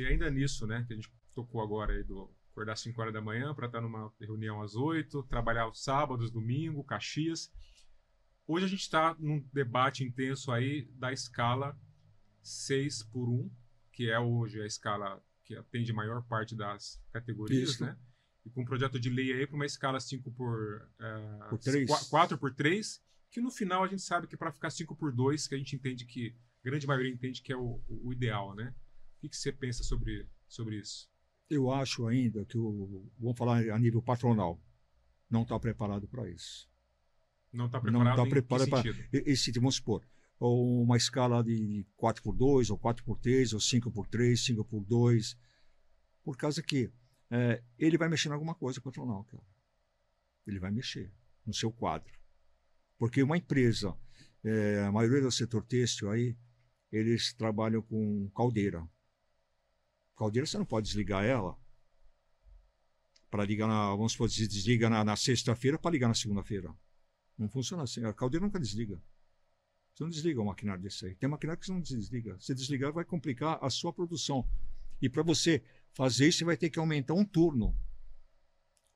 ainda nisso, né, que a gente tocou agora aí do acordar às 5 horas da manhã para estar numa reunião às 8, trabalhar os sábados, domingo, Caxias. Hoje a gente está num debate intenso aí da escala 6x1, que é hoje a escala que atende a maior parte das categorias, isso, né? E com um projeto de lei aí para uma escala 4x3, que no final a gente sabe que para ficar 5x2, que a gente entende que, a grande maioria entende que é o ideal, né? O que você pensa sobre isso? Eu acho ainda que vamos falar a nível patronal, não está preparado para isso. Não está preparado para esse, vamos supor, ou uma escala de 4x2, ou 4x3, ou 5x3, 5x2, por causa que ele vai mexer em alguma coisa patronal, cara. Ele vai mexer no seu quadro. Porque uma empresa, a maioria do setor têxtil aí, eles trabalham com caldeira. Caldeira você não pode desligar ela para ligar vamos supor, se desliga na sexta-feira para ligar na segunda-feira. Não funciona assim. A caldeira nunca desliga. Você não desliga o maquinário desse aí. Tem maquinário que você não desliga. Se desligar, vai complicar a sua produção. E para você fazer isso, você vai ter que aumentar um turno.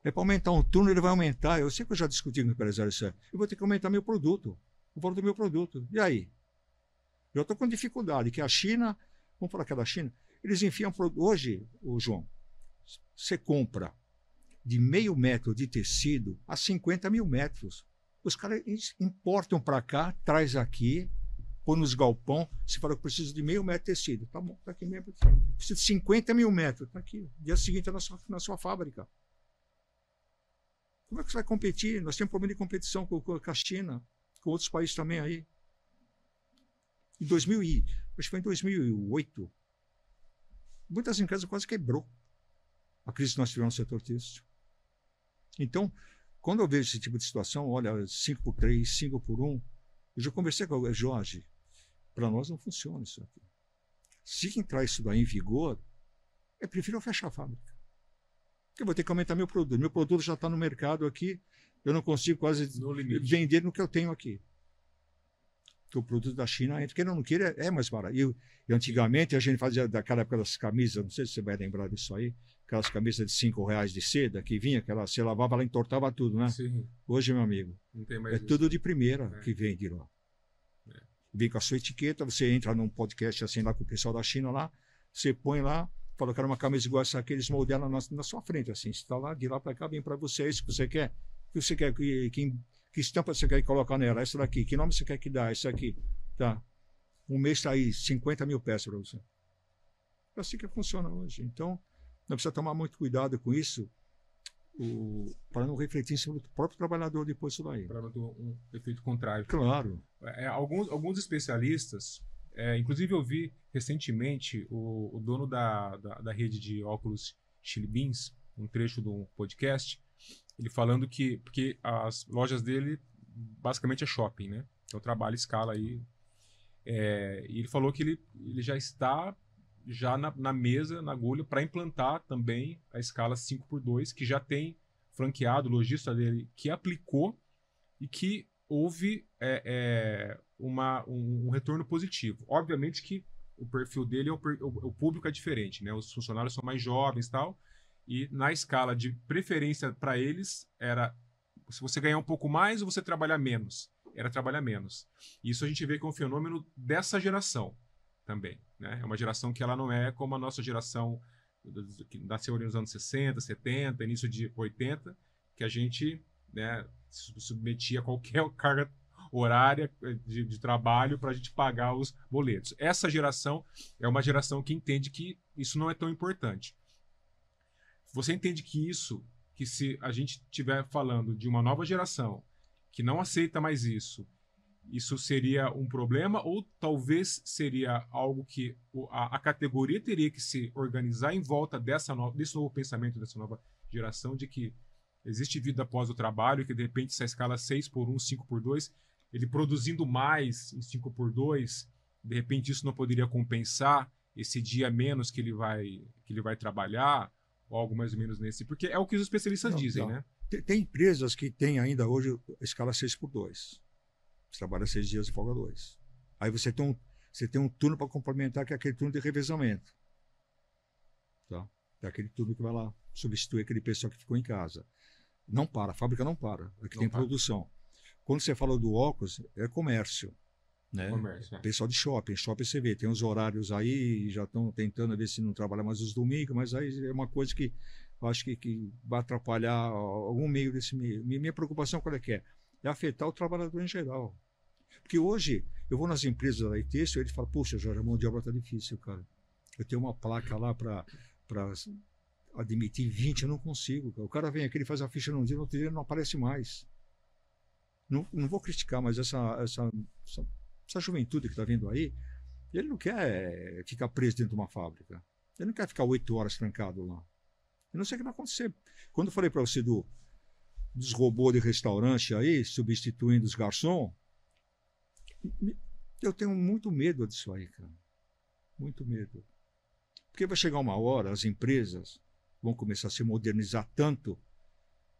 Para aumentar um turno, ele vai aumentar. Eu sei que eu já discuti com o empresário isso. Eu vou ter que aumentar meu produto. O valor do meu produto. E aí? Eu estou com dificuldade, que a China, vamos falar que é da China, eles enfiam hoje, João, você compra de meio metro de tecido a 50 mil metros. Os caras importam para cá, traz aqui, põe nos galpão. Você fala que preciso de meio metro de tecido. Tá bom, tá aqui mesmo. Preciso de 50 mil metros. Tá aqui. Dia seguinte é na sua fábrica. Como é que você vai competir? Nós temos problema de competição com a China, com outros países também aí. Acho que foi em 2008, muitas empresas quase quebrou a crise que nós tivemos no setor têxtil. Então, quando eu vejo esse tipo de situação, olha, 5x3, 5x1, eu já conversei com o Jorge, para nós não funciona isso aqui. Se entrar isso daí em vigor, eu prefiro eu fechar a fábrica. Porque eu vou ter que aumentar meu produto. Meu produto já está no mercado aqui, eu não consigo quase vender no que eu tenho aqui. Que o produto da China, entre queira ou não queira, é mais barato. E antigamente a gente fazia daquela época das camisas, não sei se você vai lembrar disso aí, aquelas camisas de R$5 de seda que vinha, que você lavava, ela entortava tudo, né? Sim. Hoje, meu amigo, não tem mais isso. Tudo de primeira que vem de lá. Vem com a sua etiqueta, você entra num podcast assim lá com o pessoal da China lá, você põe lá, fala que era uma camisa igual essa aqui, eles modelam na sua frente, assim, você está lá, de lá para cá, vem para você, é isso que você quer. O que você quer, que estampa você quer colocar nela? Essa daqui. Que nome você quer que dá? Essa aqui. Tá. Um mês está aí, 50 mil peças para você. É assim que funciona hoje. Então, nós precisamos tomar muito cuidado com isso, para não refletir sobre o próprio trabalhador depois disso daí. Para não ter um efeito contrário. Claro. Alguns especialistas, inclusive eu vi recentemente o dono da rede de óculos Chili Beans, um trecho de um podcast, ele falando porque as lojas dele basicamente é shopping, né? Então trabalha escala aí. E ele falou que ele já está já na mesa, na agulha, para implantar também a escala 5x2, que já tem franqueado, o lojista dele que aplicou e que houve um retorno positivo. Obviamente que o perfil dele, o público é diferente, né? Os funcionários são mais jovens e tal, e na escala de preferência para eles era se você ganhar um pouco mais ou você trabalhar menos. Era trabalhar menos. Isso a gente vê que é um fenômeno dessa geração também, né? É uma geração que ela não é como a nossa geração que nasceu nos anos 60, 70, início de 80, que a gente, né, se submetia a qualquer carga horária de trabalho para a gente pagar os boletos. Essa geração é uma geração que entende que isso não é tão importante. Você entende que se a gente estiver falando de uma nova geração que não aceita mais isso seria um problema ou talvez seria algo que a categoria teria que se organizar em volta desse novo pensamento, dessa nova geração, de que existe vida após o trabalho, que de repente essa escala 6x1, 5x2, ele produzindo mais em 5x2, de repente isso não poderia compensar esse dia menos que ele vai trabalhar, ou algo mais ou menos nesse. Porque é o que os especialistas dizem, né? Tem empresas que têm ainda hoje a escala 6x2. Você trabalha 6 dias e folga 2. Aí você tem um turno para complementar, que é aquele turno de revezamento. Tá? É aquele turno que vai lá substituir aquele pessoal que ficou em casa. Não para, a fábrica não para. Aqui tem produção. Quando você fala do óculos, é comércio. Né? Pessoal de shopping você vê, tem os horários aí, já estão tentando ver se não trabalha mais os domingos, mas aí é uma coisa que eu acho que vai atrapalhar algum meio desse meio. Minha preocupação qual é que é? É afetar o trabalhador em geral. Porque hoje, eu vou nas empresas da têxtil e ele fala, poxa, Jorge, a mão de obra está difícil, cara. Eu tenho uma placa lá para admitir 20, eu não consigo. Cara. O cara vem aqui, ele faz a ficha num dia, no outro dia não aparece mais. Não vou criticar, mas essa juventude que está vindo aí, ele não quer ficar preso dentro de uma fábrica. Ele não quer ficar 8 horas trancado lá. Eu não sei o que vai acontecer. Quando eu falei para você dos robôs de restaurante aí, substituindo os garçons, eu tenho muito medo disso aí, cara. Muito medo. Porque vai chegar uma hora, as empresas vão começar a se modernizar tanto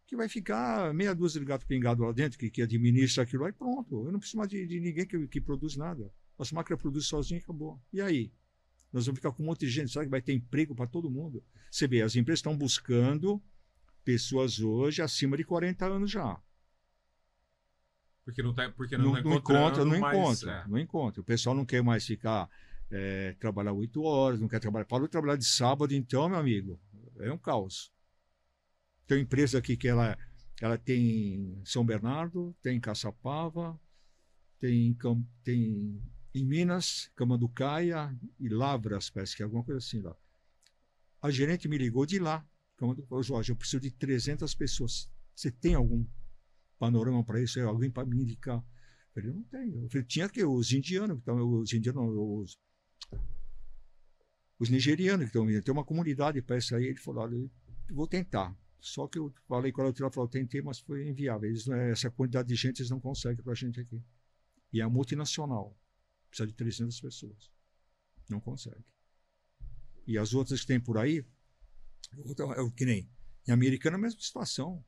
que vai ficar meia dúzia de gato pingado lá dentro que administra aquilo aí, pronto. Eu não preciso mais de ninguém que produz nada. Nossa máquina produz sozinha e acabou. E aí? Nós vamos ficar com um monte de gente, sabe que vai ter emprego para todo mundo? Você vê, as empresas estão buscando pessoas hoje acima de 40 anos já. Porque não encontra. Não encontra. O pessoal não quer mais ficar trabalhar 8 horas, não quer trabalhar. Parou de trabalhar de sábado, então, meu amigo, é um caos. Tem uma empresa aqui que ela tem São Bernardo, tem Caçapava, tem em Minas, Camanducaia e Lavras, parece que é alguma coisa assim lá. A gerente me ligou de lá. Falou, Jorge, eu preciso de 300 pessoas. Você tem algum panorama para isso? Alguém para me indicar? Eu falei, não tenho. Eu falei, tinha que os indianos, os nigerianos que estão vindo. Tem uma comunidade para isso aí. Ele falou, olha, eu vou tentar. Só que eu falei com a outra, falou, tentei, mas foi inviável. Essa quantidade de gente eles não conseguem para a gente aqui. E é multinacional. Precisa de 300 pessoas. Não consegue. E as outras que tem por aí, que nem em Americana, a mesma situação.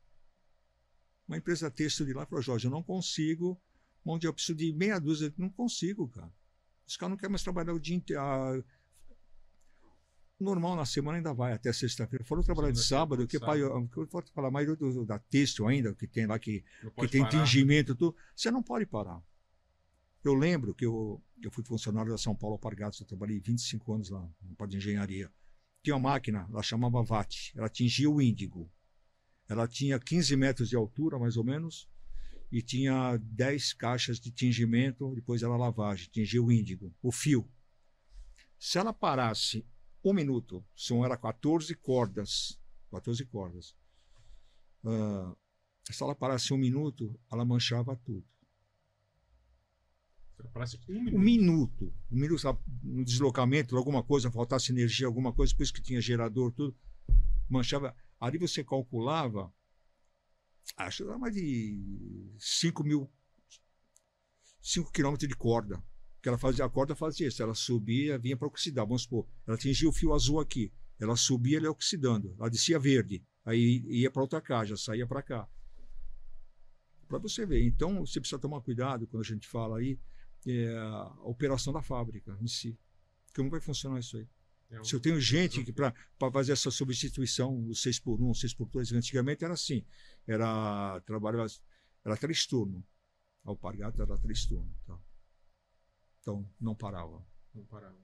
Uma empresa têxtil de lá falou, Jorge, eu não consigo, onde eu preciso de meia dúzia, não consigo, cara. Os caras não querem mais trabalhar o dia inteiro. Normal, na semana ainda vai, até sexta-feira. Foram trabalhar de sábado, que eu vou falar, a maioria da têxtil ainda, que tem lá, que tem tingimento, tudo, você não pode parar. Eu lembro que eu fui funcionário da São Paulo Alpargatas, eu trabalhei 25 anos lá, na parte de engenharia. Tinha uma máquina, ela chamava VAT, ela tingia o índigo. Ela tinha 15 metros de altura, mais ou menos, e tinha 10 caixas de tingimento, depois ela lavagem, tingia o índigo, o fio. Se ela parasse 1 minuto, o som era 14 cordas. Se ela parasse 1 minuto, ela manchava tudo. Um minuto, sabe, no deslocamento, alguma coisa, faltasse energia, alguma coisa, por isso que tinha gerador, tudo, manchava. Ali você calculava, acho que era mais de 5 quilômetros de corda. Porque ela fazia, a corda fazia isso, ela subia, vinha para oxidar. Vamos supor, ela atingia o fio azul aqui, ela subia, ele ia oxidando, ela descia verde, aí ia para outra caixa, saía para cá. Para você ver. Então, você precisa tomar cuidado quando a gente fala aí a operação da fábrica em si. Como vai funcionar isso aí? Se eu tenho gente que para fazer essa substituição, o 6x1, 6x2, antigamente era assim, era 3 turnos. A alpargata era 3 turnos. Tá? Então, não parava. Não parava.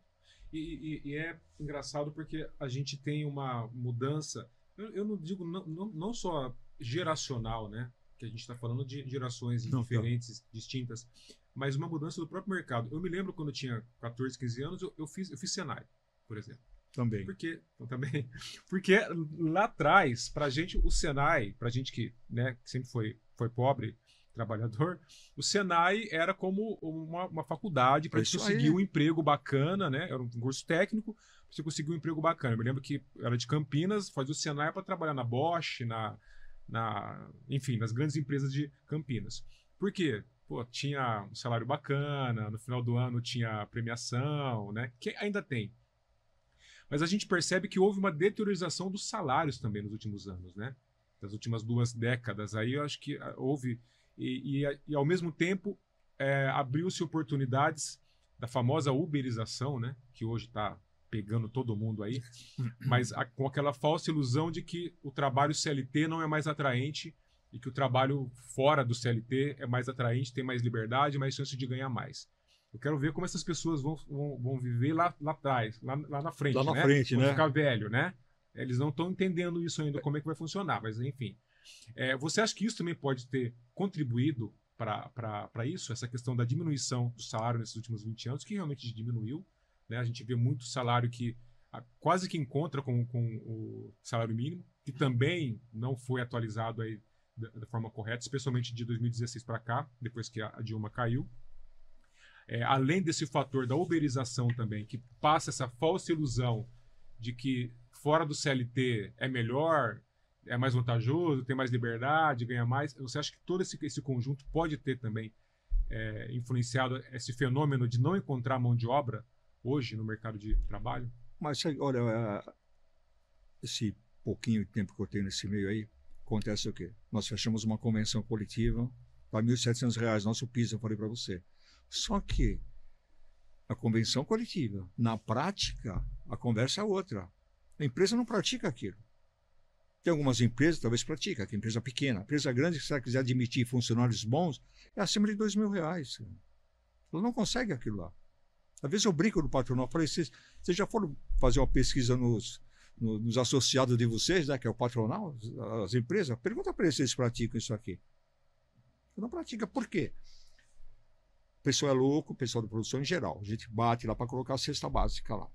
E é engraçado porque a gente tem uma mudança, eu não digo não só geracional, né? Que a gente está falando de gerações diferentes, distintas, mas uma mudança do próprio mercado. Eu me lembro quando eu tinha 14, 15 anos, eu fiz Senai, por exemplo. Também. Porque lá atrás, para a gente, o Senai, para a gente que, né, que sempre foi pobre, trabalhador, o Senai era como uma faculdade para conseguir um emprego bacana, né? Era um curso técnico para você conseguir um emprego bacana. Eu me lembro que era de Campinas, fazia o Senai para trabalhar na Bosch, enfim, nas grandes empresas de Campinas. Por quê? Pô, tinha um salário bacana, no final do ano tinha premiação, né? Que ainda tem. Mas a gente percebe que houve uma deteriorização dos salários também nos últimos anos, né? Das últimas 2 décadas. Aí eu acho que houve... E ao mesmo tempo, abriu-se oportunidades da famosa uberização, né? Que hoje está pegando todo mundo aí, mas com aquela falsa ilusão de que o trabalho CLT não é mais atraente e que o trabalho fora do CLT é mais atraente, tem mais liberdade, mais chance de ganhar mais. Eu quero ver como essas pessoas vão viver lá atrás, lá na frente, lá na né? frente, vão né? ficar velho, né? Eles não estão entendendo isso ainda, como é que vai funcionar, mas enfim. Você acha que isso também pode ter contribuído para isso, essa questão da diminuição do salário nesses últimos 20 anos, que realmente diminuiu, né? A gente vê muito salário que quase que encontra com o salário mínimo, que também não foi atualizado aí da forma correta, especialmente de 2016 para cá, depois que a Dilma caiu. Além desse fator da uberização também, que passa essa falsa ilusão de que fora do CLT é melhor, é mais vantajoso, tem mais liberdade, ganha mais. Você acha que todo esse conjunto pode ter também influenciado esse fenômeno de não encontrar mão de obra hoje no mercado de trabalho? Mas, olha, esse pouquinho de tempo que eu tenho nesse meio aí, acontece o quê? Nós fechamos uma convenção coletiva para R$ 1.700, nosso piso, eu falei para você. Só que a convenção coletiva, na prática, a conversa é outra. A empresa não pratica aquilo. Tem algumas empresas, talvez pratica, que é empresa pequena. A empresa grande, se ela quiser admitir funcionários bons, é acima de R$ 2.000. Ela não consegue aquilo lá. Às vezes eu brinco no patronal, falei, vocês já foram fazer uma pesquisa nos associados de vocês, né, que é o patronal, as empresas? Pergunta para eles se eles praticam isso aqui. Não pratica. Por quê? O pessoal é louco, o pessoal da produção em geral. A gente bate lá para colocar a cesta básica lá.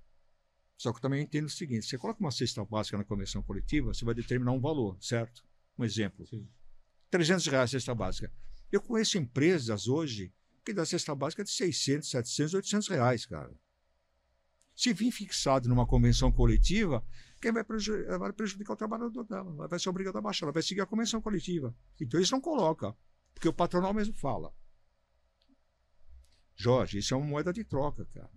Só que eu também entendo o seguinte, você coloca uma cesta básica na convenção coletiva, você vai determinar um valor, certo? Um exemplo. Sim. R$300 a cesta básica. Eu conheço empresas hoje que dá cesta básica de 600, 700, 800 reais, cara. Se vir fixado numa convenção coletiva, quem vai prejudicar o trabalhador dela? Ela vai ser obrigada a baixar, ela vai seguir a convenção coletiva. Então isso não coloca, porque o patronal mesmo fala. Jorge, isso é uma moeda de troca, cara.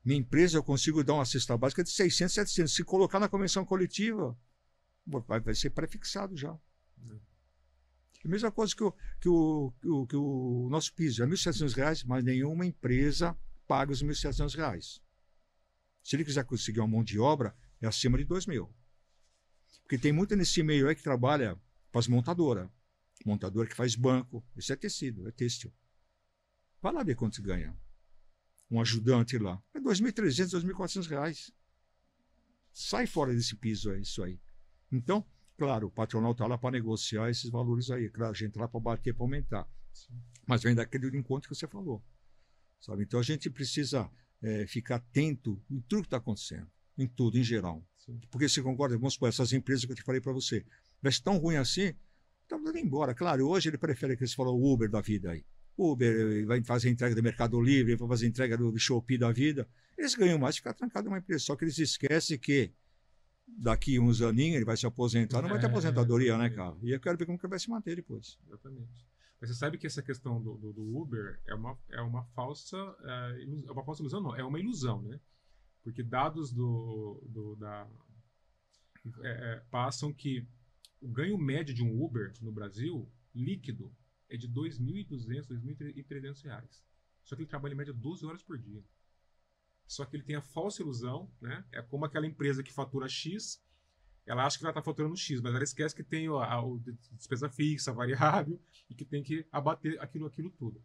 Minha empresa eu consigo dar uma cesta básica de 600, 700. Se colocar na convenção coletiva, vai ser pré-fixado já. A mesma coisa que o nosso piso é R$ 1.700, mas nenhuma empresa paga os R$ 1.700. Se ele quiser conseguir uma mão de obra, é acima de 2.000. Porque tem muito nesse meio aí que trabalha para as montadoras. Montadora que faz banco. Isso é tecido, é têxtil. Vai lá ver quanto você ganha. Um ajudante lá. É R$ 2.300, R$ 2.400. Sai fora desse piso, é isso aí. Então, claro, o patronal está lá para negociar esses valores aí. Claro, a gente está lá para bater, para aumentar. Sim. Mas vem daquele encontro que você falou. Sabe? Então a gente precisa ficar atento em tudo que está acontecendo. Em tudo, em geral. Sim. Porque você concorda, vamos supor, essas empresas que eu te falei para você, vai ser tão ruim assim, está mandando embora. Claro, hoje ele prefere que você falou o Uber da vida aí. Uber vai fazer entrega do Mercado Livre, vai fazer entrega do Shopee da vida. Eles ganham mais de ficar trancado numa empresa. Só que eles esquecem que daqui uns aninhos ele vai se aposentar, não vai ter aposentadoria, né, cara? E eu quero ver como que ele vai se manter depois. Exatamente. Mas você sabe que essa questão do Uber é uma falsa ilusão, não, é uma ilusão, né? Porque dados passam que o ganho médio de um Uber no Brasil, líquido, é de R$ 2.200, R$ 2.300. Só que ele trabalha em média 12 horas por dia. Só que ele tem a falsa ilusão, né? É como aquela empresa que fatura X, ela acha que ela está faturando X, mas ela esquece que tem a despesa fixa, variável, e que tem que abater aquilo tudo.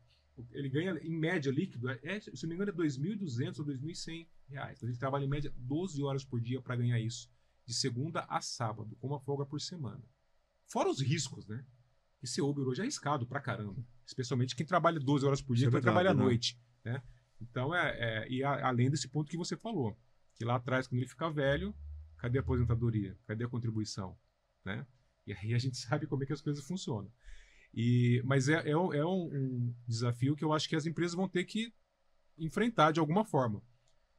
Ele ganha, em média, líquido, se não me engano, é R$ 2.200 ou R$ 1.100. Então, ele trabalha em média 12 horas por dia para ganhar isso, de segunda a sábado, com uma folga por semana. Fora os riscos, né? Esse Uber hoje é arriscado pra caramba, especialmente quem trabalha 12 horas por dia e trabalha à noite, né? Então, além desse ponto que você falou, que lá atrás, quando ele ficar velho, cadê a aposentadoria? Cadê a contribuição? Né? E aí a gente sabe como é que as coisas funcionam. Mas é um desafio que eu acho que as empresas vão ter que enfrentar de alguma forma.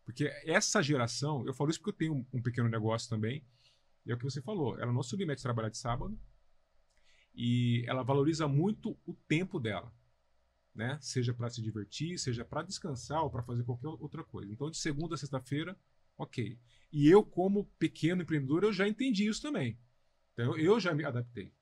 Porque essa geração, eu falo isso porque eu tenho um pequeno negócio também, e é o que você falou, ela não submete a trabalhar de sábado, e ela valoriza muito o tempo dela. Né? Seja para se divertir, seja para descansar ou para fazer qualquer outra coisa. Então, de segunda a sexta-feira, ok. E eu, como pequeno empreendedor, eu já entendi isso também. Então, eu já me adaptei.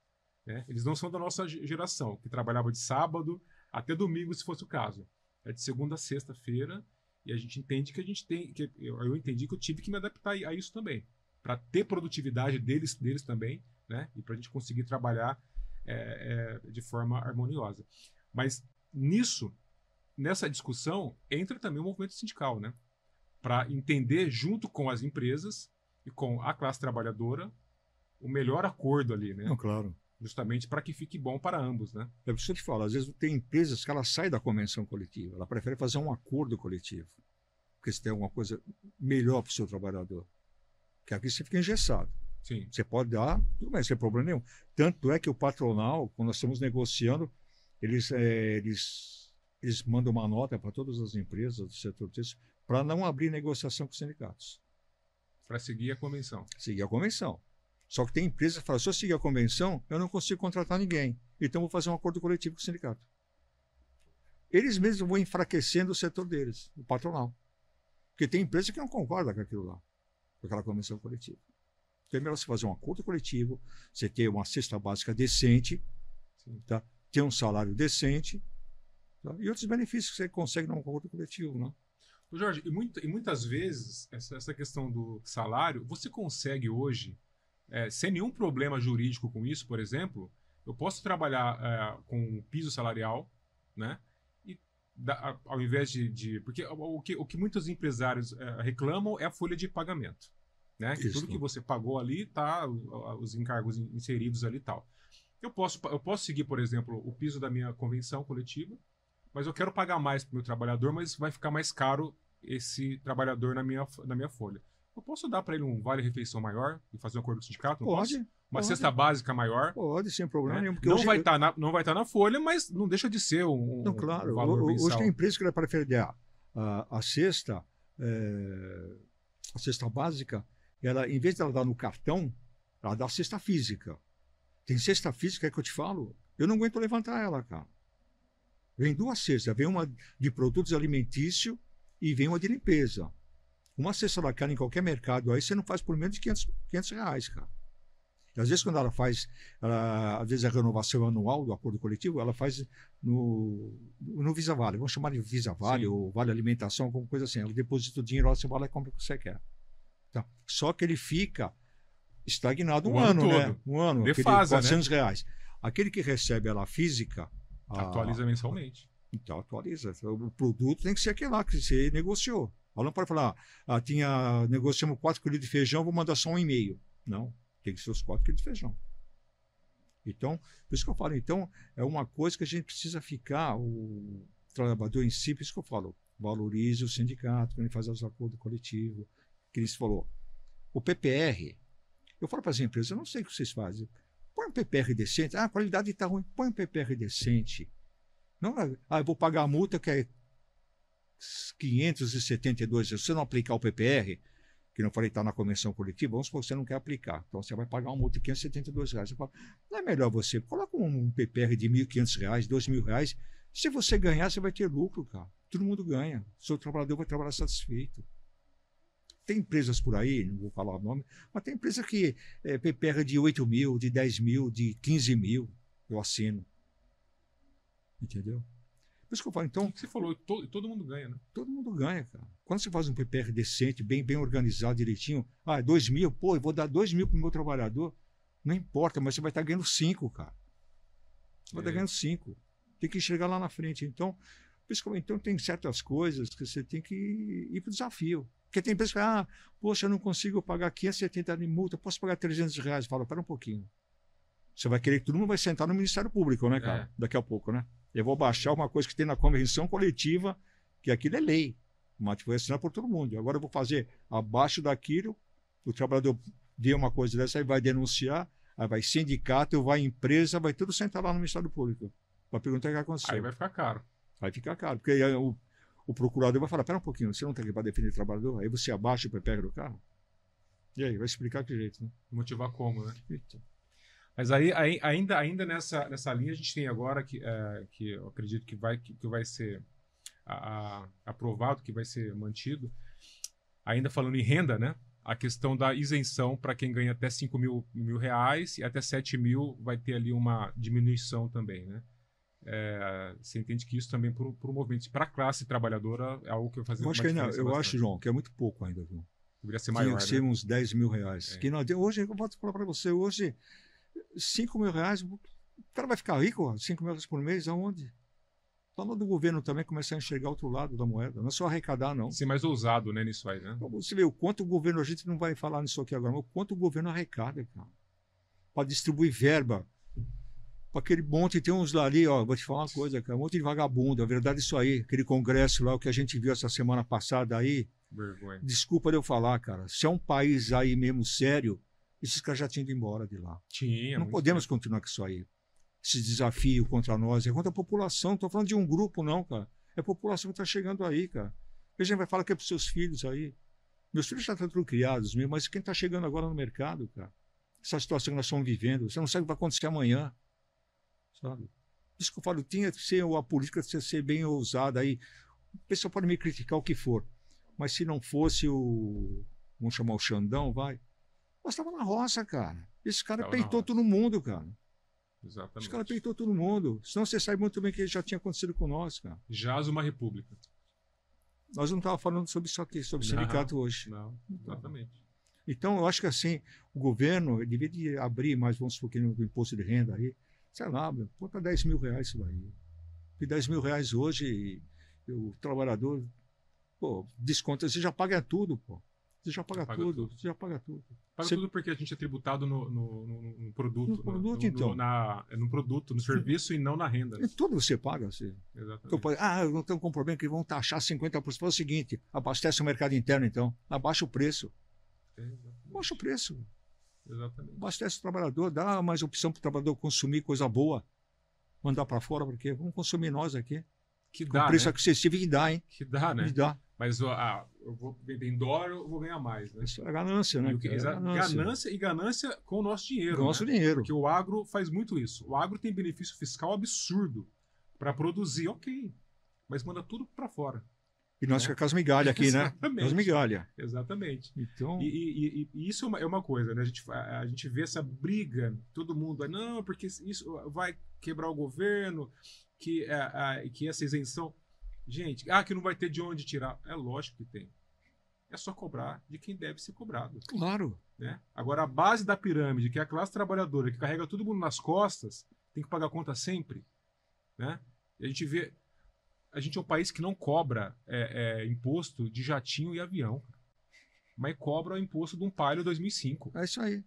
Né? Eles não são da nossa geração, que trabalhava de sábado até domingo, se fosse o caso. É de segunda a sexta-feira, e a gente entende que a gente tem... eu entendi que eu tive que me adaptar a isso também, para ter produtividade deles também, né? E para a gente conseguir trabalhar de forma harmoniosa. Mas nessa discussão, entra também o movimento sindical, né? Para entender, junto com as empresas e com a classe trabalhadora, o melhor acordo ali, né? Não, claro. Justamente para que fique bom para ambos, né? É por isso que eu te falo, às vezes tem empresas que ela sai da convenção coletiva, ela prefere fazer um acordo coletivo, porque se tem alguma coisa melhor para o seu trabalhador. Porque aqui você fica engessado. Sim. Você pode dar, tudo bem, sem problema nenhum. Tanto é que o patronal, quando nós estamos negociando, eles mandam uma nota para todas as empresas do setor têxtil para não abrir negociação com os sindicatos. Para seguir a convenção. Seguir a convenção. Só que tem empresas que falam, se eu seguir a convenção, eu não consigo contratar ninguém. Então, vou fazer um acordo coletivo com o sindicato. Eles mesmos vão enfraquecendo o setor deles, o patronal. Porque tem empresa que não concorda com aquilo lá, com aquela convenção coletiva. Então, é melhor você fazer um acordo coletivo, você ter uma cesta básica decente, tá? Ter um salário decente, tá? E outros benefícios que você consegue num acordo coletivo, né? Jorge, e muitas vezes, essa questão do salário, você consegue hoje, sem nenhum problema jurídico com isso, por exemplo, eu posso trabalhar com piso salarial, né? E ao invés porque o que muitos empresários reclamam é a folha de pagamento, né? Que tudo que você pagou ali tá os encargos inseridos ali e tal. Eu posso seguir, por exemplo, o piso da minha convenção coletiva, mas eu quero pagar mais para o meu trabalhador, mas vai ficar mais caro esse trabalhador na minha folha. Eu posso dar para ele um vale-refeição maior e fazer um acordo com o sindicato? Pode. Uma cesta básica maior? Pode, sem problema nenhum. Não vai estar na folha, mas não deixa de ser não, claro. Um valor mensal. Hoje tem empresa que prefere dar a cesta básica, ela, em vez de ela dar no cartão, ela dá a cesta física. Tem cesta física que eu te falo, eu não aguento levantar ela, cara. Vem duas cestas, vem uma de produtos alimentícios e vem uma de limpeza. Uma cesta daquela em qualquer mercado, aí você não faz por menos de R$500, cara. E às vezes, quando ela faz, às vezes a renovação anual do acordo coletivo, ela faz no Visa Vale. Vamos chamar de Visa Vale ou Vale Alimentação, alguma coisa assim. Ela deposita o dinheiro, ela você vai lá e compra o que você quer. Tá. Só que ele fica estagnado um ano, né? Um ano, defasa, R$400. Aquele que recebe ela física... Atualiza mensalmente. Então, atualiza. O produto tem que ser aquele lá que você negociou. Ela não pode falar, negociamos 4 quilos de feijão, vou mandar só 1,5. Não, tem que ser os 4 quilos de feijão. Então, por isso que eu falo, então, é uma coisa que a gente precisa ficar, o trabalhador em si, por isso que eu falo, valorize o sindicato, quando ele faz os acordos coletivos, que eles falou. O PPR, eu falo para as empresas, eu não sei o que vocês fazem, põe um PPR decente, a qualidade está ruim, põe um PPR decente. Não, eu vou pagar a multa que é 572, se você não aplicar o PPR, que não falei, está na convenção coletiva, vamos supor que você não quer aplicar. Então você vai pagar uma multa de R$ 572. Você fala, não é melhor você, coloca um PPR de R$ 1.500, R$ 2.000. Se você ganhar, você vai ter lucro, cara. Todo mundo ganha. O seu trabalhador vai trabalhar satisfeito. Tem empresas por aí, não vou falar o nome, mas tem empresa que PPR de 8 mil, de 10 mil, de 15 mil, eu assino. Entendeu? Por isso que eu falo, então... O que você falou, todo mundo ganha, né? Todo mundo ganha, cara. Quando você faz um PPR decente, bem organizado, direitinho, 2 mil, pô, eu vou dar 2 mil para o meu trabalhador, não importa, mas você vai estar ganhando 5, cara. Você vai estar ganhando 5. Tem que enxergar lá na frente. Então, então tem certas coisas que você tem que ir para o desafio. Porque tem pessoas que poxa, eu não consigo pagar 570 de multa, posso pagar R$ 300. Fala, pera um pouquinho. Você vai querer que todo mundo vai sentar no Ministério Público, né, cara? Daqui a pouco, né? Eu vou baixar uma coisa que tem na convenção coletiva, que aquilo é lei. Mas foi assinado por todo mundo. Agora eu vou fazer abaixo daquilo, o trabalhador deu uma coisa dessa, aí vai denunciar, aí vai sindicato, vai empresa, vai tudo sentar lá no Ministério Público. Vai perguntar o que aconteceu. Aí vai ficar caro. Vai ficar caro. Porque aí o procurador vai falar, pera um pouquinho, você não está aqui para defender o trabalhador? Aí você abaixa o PPR do carro? E aí, vai explicar que jeito, né? Motivar como, né? Eita. Mas aí, ainda nessa linha, a gente tem agora que eu acredito que vai ser aprovado, que vai ser mantido, ainda falando em renda, né? A questão da isenção para quem ganha até 5 mil reais e até 7 mil vai ter ali uma diminuição também, né? Você entende que isso também para o movimento, para a classe trabalhadora, é algo que vai fazer eu acho uma que diferença eu bastante. acho, João, que é muito pouco ainda, viu? Deveria ser maior, Tinha que ser né? uns R$ 10.000. Que não, hoje, eu vou falar para você, hoje, R$ 5.000, o cara vai ficar rico, R$ 5.000 por mês, aonde? Fala do governo também começar a enxergar outro lado da moeda, não é só arrecadar, não. Ser mais ousado, né, nisso aí, né? Então, você vê o quanto o governo, a gente não vai falar nisso aqui agora, mas o quanto o governo arrecada, cara, para distribuir verba. Para aquele monte, tem uns lá ali, ó, vou te falar uma coisa, cara, um monte de vagabundo, a verdade é isso aí, aquele congresso lá, o que a gente viu essa semana passada aí, Vergonha. desculpa de eu falar, cara, se é um país aí mesmo sério, esses caras já tinham ido embora de lá. Tinha. Não podemos continuar com isso aí. Esse desafio contra nós, é contra a população, não estou falando de um grupo não, cara, é a população que está chegando aí, cara. A gente vai falar que é para os seus filhos aí. Meus filhos já estão tudo criados mesmo, mas quem está chegando agora no mercado, cara, essa situação que nós estamos vivendo, você não sabe o que vai acontecer amanhã. Sabe? Isso que eu falo, tinha que ser a política tinha que ser bem ousada aí. O pessoal pode me criticar o que for, mas se não fosse vamos chamar o Xandão, vai. Nós estávamos na roça, cara. Esse cara peitou todo mundo, cara. Exatamente. Esse cara peitou todo mundo. Senão você sabe muito bem que já tinha acontecido com nós, cara. Jaz uma república. Nós não estávamos falando sobre isso aqui, sobre sindicato hoje. Não, exatamente. Então, eu acho que assim, o governo deveria abrir mais, vamos supor, no imposto de renda aí, sei lá, põe para R$ 10.000 isso daí. E R$ 10.000 hoje, o trabalhador, pô, desconta, você já paga tudo, pô. Você já paga tudo. Você já paga tudo. Paga tudo porque a gente é tributado no produto. No produto, então. No produto, no serviço e não na renda. Em tudo você paga. Você. Exatamente. Então, eu não tenho um problema que vão taxar 50%. Fala o seguinte, abastece o mercado interno, então. Abaixa o preço. Abaixa o preço. Exatamente. Abastece o trabalhador, dá mais opção para o trabalhador consumir coisa boa. Mandar para fora, porque vamos consumir nós aqui. Que com dá, preço né? acessível que dá, hein? Que dá, né? Que dá. Mas eu vou vender em dólar, eu vou ganhar mais, né? Isso é ganância, né? Ganância com o nosso dinheiro. Com o nosso né? dinheiro. Porque o agro faz muito isso. O agro tem benefício fiscal absurdo para produzir, ok. Mas manda tudo para fora. E nós ficamos com as migalhas aqui, né? Exatamente. As migalhas. Exatamente. Então... E isso é uma coisa, né? A gente vê essa briga, todo mundo, não, porque isso vai quebrar o governo, que essa isenção... Gente, que não vai ter de onde tirar. É lógico que tem. É só cobrar de quem deve ser cobrado. Claro. Né? Agora, a base da pirâmide, que é a classe trabalhadora, que carrega todo mundo nas costas, tem que pagar a conta sempre. Né? E a gente é um país que não cobra imposto de jatinho e avião, mas cobra o imposto de um Palio 2005. É isso aí.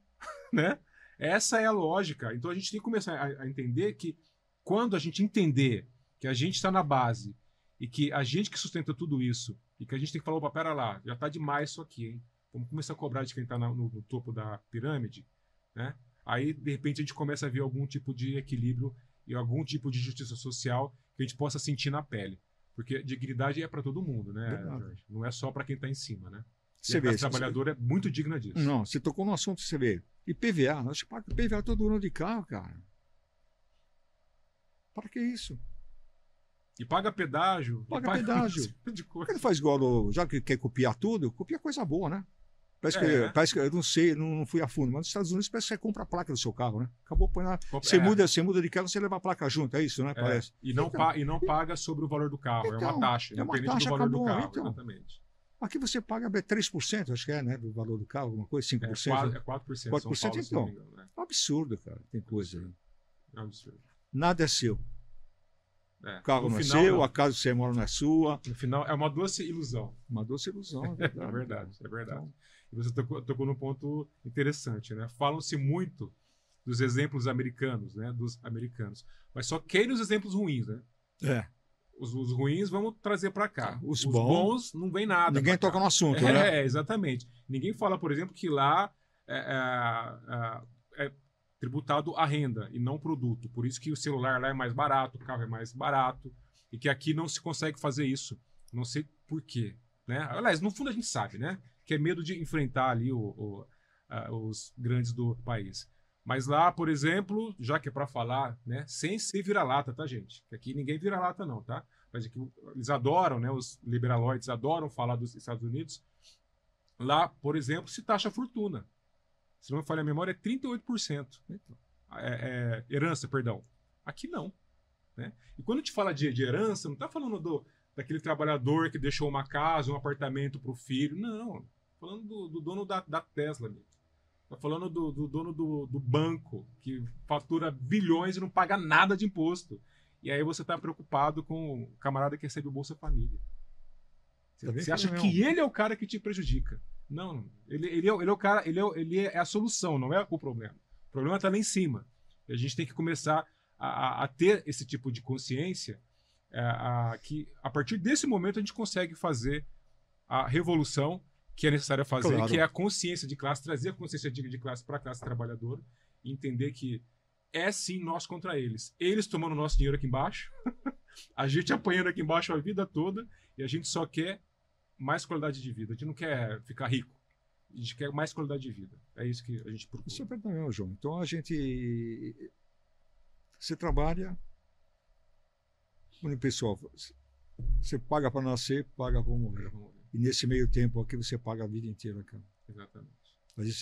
Né? Essa é a lógica. Então a gente tem que começar a entender que quando a gente entender que a gente está na base e que a gente que sustenta tudo isso e que a gente tem que falar, opa, pera lá, já está demais isso aqui, hein? Vamos começar a cobrar de quem está no topo da pirâmide, né? Aí, de repente, a gente começa a ver algum tipo de equilíbrio e algum tipo de justiça social que a gente possa sentir na pele. Porque dignidade é para todo mundo, né, Jorge? Não é só para quem está em cima, né? E a classe trabalhadora é muito digna disso. Não, você tocou no assunto, você vê. E PVA, nós pagamos PVA todo ano de carro, cara. Para que isso? E paga pedágio. Paga pedágio. De Por que não faz igual, já que quer copiar tudo, copia coisa boa, né? Parece que eu não sei, não fui a fundo, mas nos Estados Unidos parece que você compra a placa do seu carro, né? Acabou, põe lá. Você muda de carro, você leva a placa junto, é isso, né? Parece. E não paga sobre o valor do carro, é uma taxa, independente do valor do carro. Exatamente. Aqui você paga 3%, acho que é, né? Do valor do carro, alguma coisa, 5%. É 4%. 4%, São Paulo, então. Se não me engano, né? É um absurdo, cara. Tem coisa aí. É um absurdo. Nada é seu. O carro não é seu, a casa que você mora não é sua. No final, é uma doce ilusão. Uma doce ilusão, é verdade. É verdade. Então, e você tocou num ponto interessante, né? Falam-se muito dos exemplos americanos, né? Dos americanos. Mas só querem os exemplos ruins, né? Os ruins vamos trazer para cá. Os bons não vem nada. Ninguém toca no assunto, né? Exatamente. Ninguém fala, por exemplo, que lá é tributado a renda e não produto. Por isso que o celular lá é mais barato, o carro é mais barato, e que aqui não se consegue fazer isso. Não sei por quê. Né? Aliás, no fundo a gente sabe, né? Que é medo de enfrentar ali os grandes do país. Mas lá, por exemplo, já que é para falar, né? Sem ser vira-lata, tá, gente? Que aqui ninguém vira-lata não, tá? Mas aqui eles adoram, né? Os liberaloides adoram falar dos Estados Unidos. Lá, por exemplo, se taxa a fortuna. Se não me falha a memória, é 38%. Herança, perdão. Aqui não. Né? E quando a gente fala de herança, não está falando daquele trabalhador que deixou uma casa, um apartamento para o filho. Não. Falando do dono da Tesla. Está falando do dono do banco, que fatura bilhões e não paga nada de imposto. E aí você está preocupado com o camarada que recebe o Bolsa Família. Você acha que ele é o cara que te prejudica. Não, ele é o cara, ele é a solução, não é o problema. O problema está lá em cima. E a gente tem que começar a ter esse tipo de consciência, que a partir desse momento a gente consegue fazer a revolução que é necessária fazer, claro. Que é a consciência de classe, trazer a consciência de classe para a classe trabalhadora e entender que é sim nós contra eles. Eles tomando nosso dinheiro aqui embaixo, a gente apanhando aqui embaixo a vida toda e a gente só quer mais qualidade de vida. A gente não quer ficar rico. A gente quer mais qualidade de vida. É isso que a gente procura. Isso é verdade, João. Então a gente... Você trabalha... Pessoal, você paga para nascer, paga para morrer. E nesse meio tempo aqui você paga a vida inteira, cara. Exatamente. Às vezes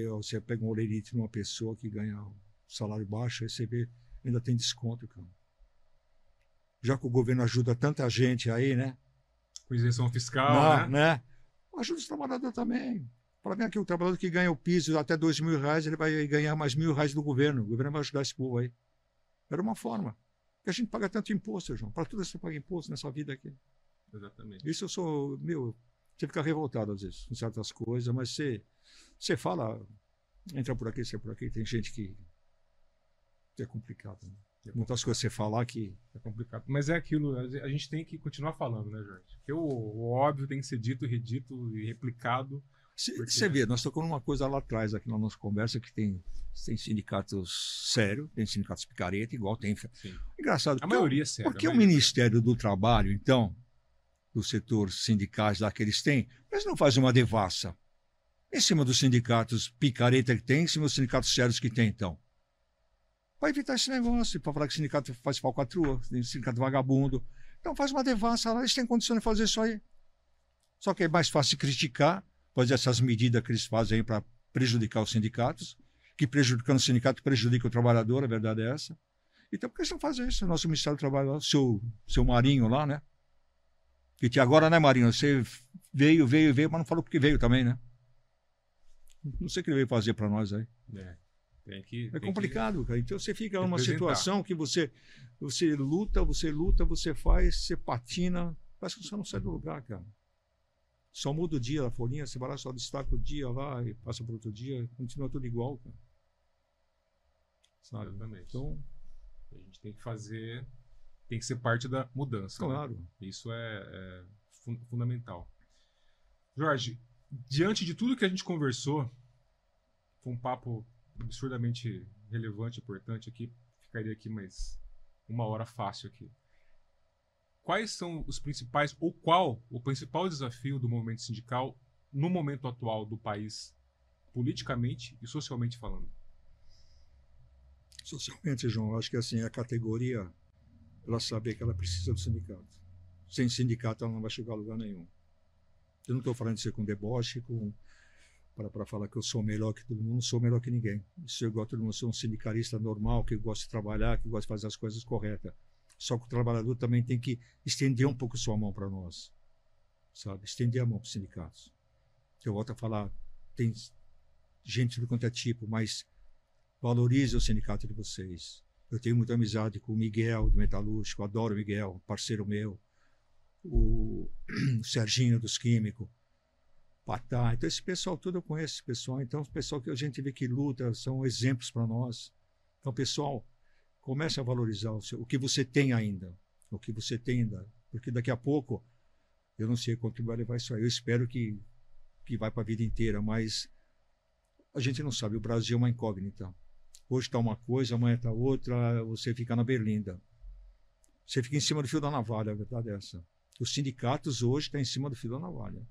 você pega um olerite numa pessoa que ganha um salário baixo, aí você vê, ainda tem desconto, cara. Já que o governo ajuda tanta gente aí, né? Com isenção fiscal, né? Ajuda os trabalhadores também. Para ver aqui, o trabalhador que ganha o piso até R$2.000, ele vai ganhar mais R$1.000 do governo. O governo vai ajudar esse povo aí. Era uma forma. Porque a gente paga tanto imposto, João. Para tudo você paga imposto nessa vida aqui. Exatamente. Isso eu sou, você fica revoltado às vezes com certas coisas, mas você fala, entra por aqui, sai por aqui, tem gente que é complicado. Né? Muitas coisas você falar que é complicado. Mas é aquilo, a gente tem que continuar falando, né, Jorge? Porque o óbvio tem que ser dito, redito e replicado. Você vê, nós tocamos uma coisa lá atrás, aqui na nossa conversa, que tem sindicatos sérios, tem sindicatos picareta, igual tem. Sim. Engraçado. A maioria é séria. Por que o Ministério do Trabalho, então, do setor sindicais lá que eles têm, eles não fazem uma devassa em cima dos sindicatos picareta que tem, em cima dos sindicatos sérios que tem, então? Para evitar esse negócio, para falar que o sindicato faz falcatrua, sindicato vagabundo. Então faz uma devassa lá, eles têm condição de fazer isso aí. Só que é mais fácil criticar, fazer essas medidas que eles fazem aí para prejudicar os sindicatos, que prejudicando o sindicato prejudica o trabalhador, a verdade é essa. Então por que eles não fazem isso? O nosso Ministério do Trabalho, lá, o seu Marinho lá, né? Que agora, né, Marinho? Você veio, mas não falou porque veio também, né? Não sei o que ele veio fazer para nós aí. É complicado, cara. Então você fica numa situação que você luta, você faz, você patina, parece que você não sai do lugar, cara. Só muda o dia da folhinha, você vai lá, só destaca o dia lá e passa para outro dia, continua tudo igual, cara. Sabe? Exatamente. Então, a gente tem que fazer, tem que ser parte da mudança. Claro. Né? Isso é fundamental. Jorge, diante de tudo que a gente conversou, foi um papo absurdamente relevante, importante aqui. Ficaria aqui mais 1 hora fácil aqui. Quais são os principais, ou qual o principal desafio do movimento sindical no momento atual do país, politicamente e socialmente falando? Socialmente, João, eu acho que assim, a categoria, ela saber que ela precisa do sindicato. Sem sindicato, ela não vai chegar a lugar nenhum. Eu não estou falando isso com deboche, para falar que eu sou melhor que todo mundo, não sou melhor que ninguém. Se eu gosto de todo mundo, sou um sindicalista normal, que gosta de trabalhar, que gosta de fazer as coisas corretas. Só que o trabalhador também tem que estender um pouco sua mão para nós, sabe? Estender a mão para os sindicatos. Eu volto a falar, tem gente de quanto é tipo, mas valorize o sindicato de vocês. Eu tenho muita amizade com o Miguel, do Metalúrgico, adoro o Miguel, parceiro meu, o Serginho dos Químicos, Patá. Então, esse pessoal todo eu conheço, esse pessoal. Então, o pessoal que a gente vê que luta são exemplos para nós. Então, pessoal, comece a valorizar o que você tem ainda. O que você tem ainda. Porque daqui a pouco, eu não sei quanto vai levar isso aí. Eu espero que vai para a vida inteira, mas a gente não sabe. O Brasil é uma incógnita. Hoje está uma coisa, amanhã está outra, você fica na berlinda. Você fica em cima do fio da navalha, a verdade é essa. Os sindicatos hoje estão em cima do fio da navalha.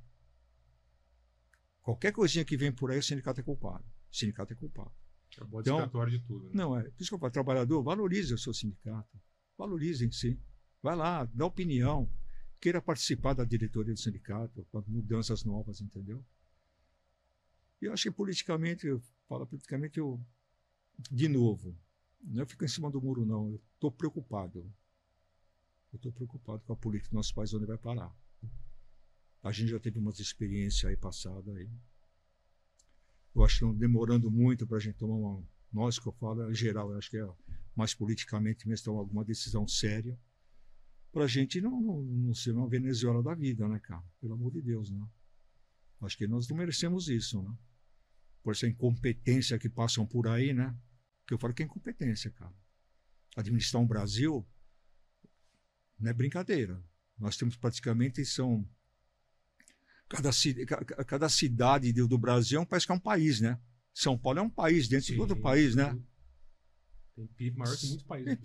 Qualquer coisinha que vem por aí, o sindicato é culpado. O sindicato é culpado. É o bode expiatório de tudo. Né? Não, por isso que eu falo, trabalhador, valorize o seu sindicato. Valorizem, sim. Vai lá, dá opinião. Queira participar da diretoria do sindicato, para mudanças novas, entendeu? E eu acho que politicamente, de novo, não eu fico em cima do muro, não. Eu estou preocupado. Eu estou preocupado com a política do nosso país, onde vai parar. A gente já teve umas experiências aí passadas. Aí. Eu acho que estão demorando muito para a gente tomar uma... Nós, que eu falo, em geral, eu acho que é mais politicamente mesmo, tomar alguma decisão séria para a gente não ser uma Venezuela da vida, né, cara? Pelo amor de Deus, né? Acho que nós não merecemos isso, né? Por essa incompetência que passam por aí, né? Que eu falo que é incompetência, cara. Administrar um Brasil não é brincadeira. Nós temos praticamente, são... Cada cidade do Brasil parece que é um país, né? São Paulo é um país dentro de outro país, né? Tem PIB maior que muitos países.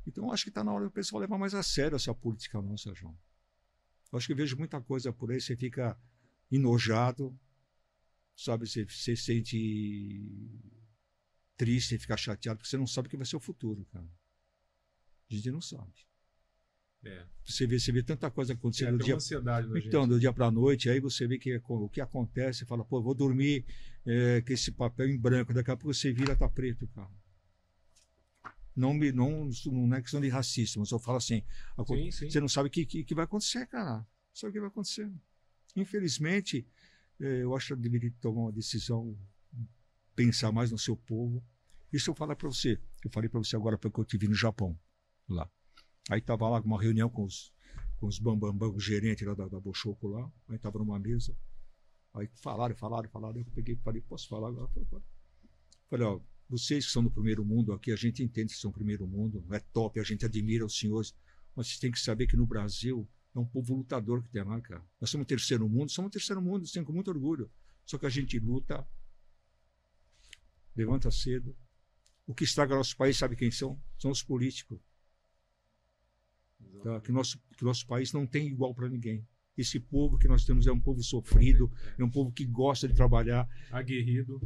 Então acho que está na hora do pessoal levar mais a sério essa política nossa, João. Eu acho que eu vejo muita coisa por aí, você fica enojado, sabe? Você se sente triste, fica chateado, porque você não sabe o que vai ser o futuro, cara. A gente não sabe. Você vê tanta coisa acontecendo do dia, então, do dia para a noite, aí você vê que o que acontece, você fala, pô, vou dormir com esse papel em branco, daqui a pouco você vira, tá preto, cara. Não é questão de racismo, mas eu falo assim, sim. Você não sabe o que vai acontecer, cara. Não sabe o que vai acontecer. Infelizmente, eu acho que eu deveria tomar uma decisão, pensar mais no seu povo. Isso eu falo para você. Eu falei para você agora porque eu estive no Japão, lá. Aí estava lá uma reunião com os bambambam, o gerente lá da Bochoco lá. Aí estava numa mesa. Aí falaram. Eu peguei e falei, posso falar agora? Falei, ó, vocês que são do primeiro mundo aqui, a gente entende que são do primeiro mundo, é top, a gente admira os senhores, mas vocês têm que saber que no Brasil é um povo lutador que tem lá, cara. Nós somos terceiro mundo, com muito orgulho. Só que a gente luta, levanta cedo. O que estraga nosso país, sabe quem são? São os políticos. Tá? Que nosso país não tem igual para ninguém. Esse povo que nós temos é um povo sofrido, é um povo que gosta de trabalhar. Aguerrido.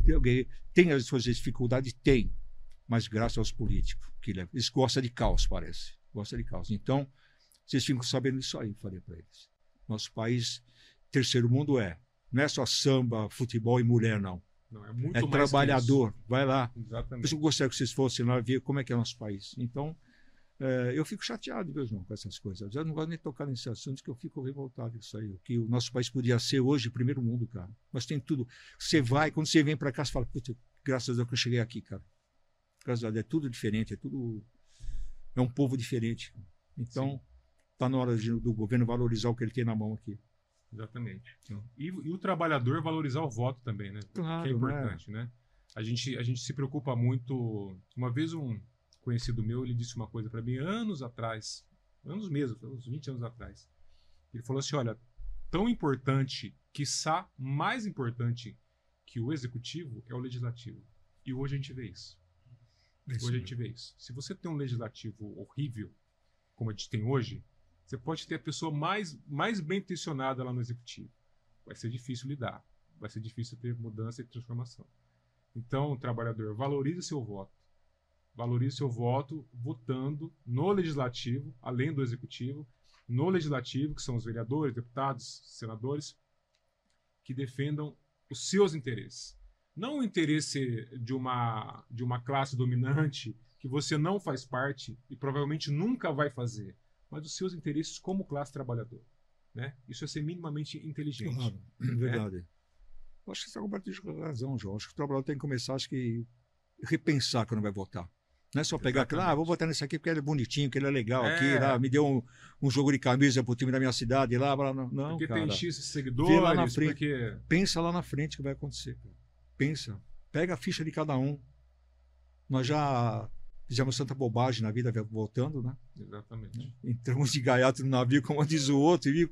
Tem as suas dificuldades? Tem. Mas graças aos políticos. Eles gostam de caos, parece. Gostam de caos. Então, vocês ficam sabendo disso aí, falei para eles. Nosso país, terceiro mundo não é só samba, futebol e mulher, não. Não, é muito mais trabalhador. Que isso. Vai lá. Exatamente. Eu gostaria que vocês fossem lá ver como é que é o nosso país. Então, eu fico chateado, viu, João, com essas coisas. Eu já não gosto nem de tocar nesse assunto, que eu fico revoltado com isso aí. Que o nosso país podia ser hoje primeiro mundo, cara. Nós tem tudo. Quando você vem para cá, você fala, puta, graças a Deus que eu cheguei aqui, cara. Graças a Deus, é tudo diferente, é um povo diferente. Então, está na hora do governo valorizar o que ele tem na mão aqui. Exatamente. E o trabalhador valorizar o voto também, né? Claro, que é importante, né? A gente se preocupa muito. Uma vez um conhecido meu, ele disse uma coisa para mim anos atrás, anos mesmo, uns 20 anos atrás. Ele falou assim, olha, tão importante, quiçá mais importante que o executivo é o legislativo. E hoje a gente vê isso. Se você tem um legislativo horrível, como a gente tem hoje, você pode ter a pessoa mais bem intencionada lá no executivo. vai ser difícil lidar. Vai ser difícil ter mudança e transformação. Então, trabalhador, valorize seu voto. Valorize seu voto votando no legislativo, além do executivo, no legislativo, que são os vereadores, deputados, senadores, que defendam os seus interesses. Não o interesse de uma classe dominante que você não faz parte e provavelmente nunca vai fazer, mas os seus interesses como classe trabalhadora. Né? Isso é ser minimamente inteligente. Claro, é verdade. Eu acho que você está completamente razão, João. Acho que o trabalhador tem que começar, repensar quando vai votar. Não é só pegar aquilo, vou votar nesse aqui porque ele é bonitinho, porque ele é legal aqui, lá, me deu um jogo de camisa pro time da minha cidade lá, não, porque cara. Tem X seguidores, vê lá na frente, porque... pensa lá na frente o que vai acontecer. Cara. Pensa, pega a ficha de cada um. Nós já fizemos tanta bobagem na vida voltando, né? Exatamente. Entramos de gaiato no navio, como diz o outro, e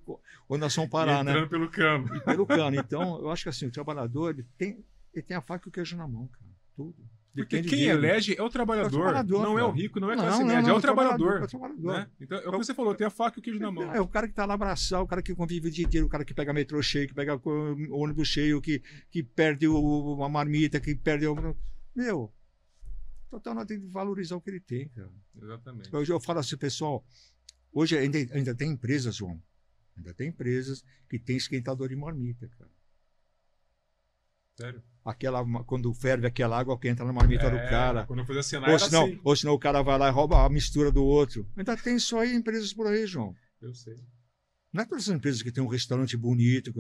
onde nós vamos parar, né? Entrando pelo cano. E pelo cano. Então, eu acho que assim, o trabalhador, ele tem a faca e o queijo na mão, cara. Tudo. Porque quem elege é o trabalhador, não é o rico, não é a classe média, é o trabalhador. Né? Então, é o que você falou, tem a faca e o queijo na mão. É o cara que está lá abraçar, o cara que convive o dia inteiro, o cara que pega metrô cheio, que pega ônibus cheio, que perde uma marmita, que perde... Meu, total, nós temos que valorizar o que ele tem, cara. Exatamente. Eu falo assim, pessoal, hoje ainda tem empresas, João, ainda tem empresas que tem esquentador de marmita, cara. Sério? Quando ferve aquela água que entra na marmita do cara. Quando eu fazia cenário assim. Ou senão o cara vai lá e rouba a mistura do outro. Ainda tem só aí empresas por aí, João. Eu sei. Não é todas as empresas que tem um restaurante bonito,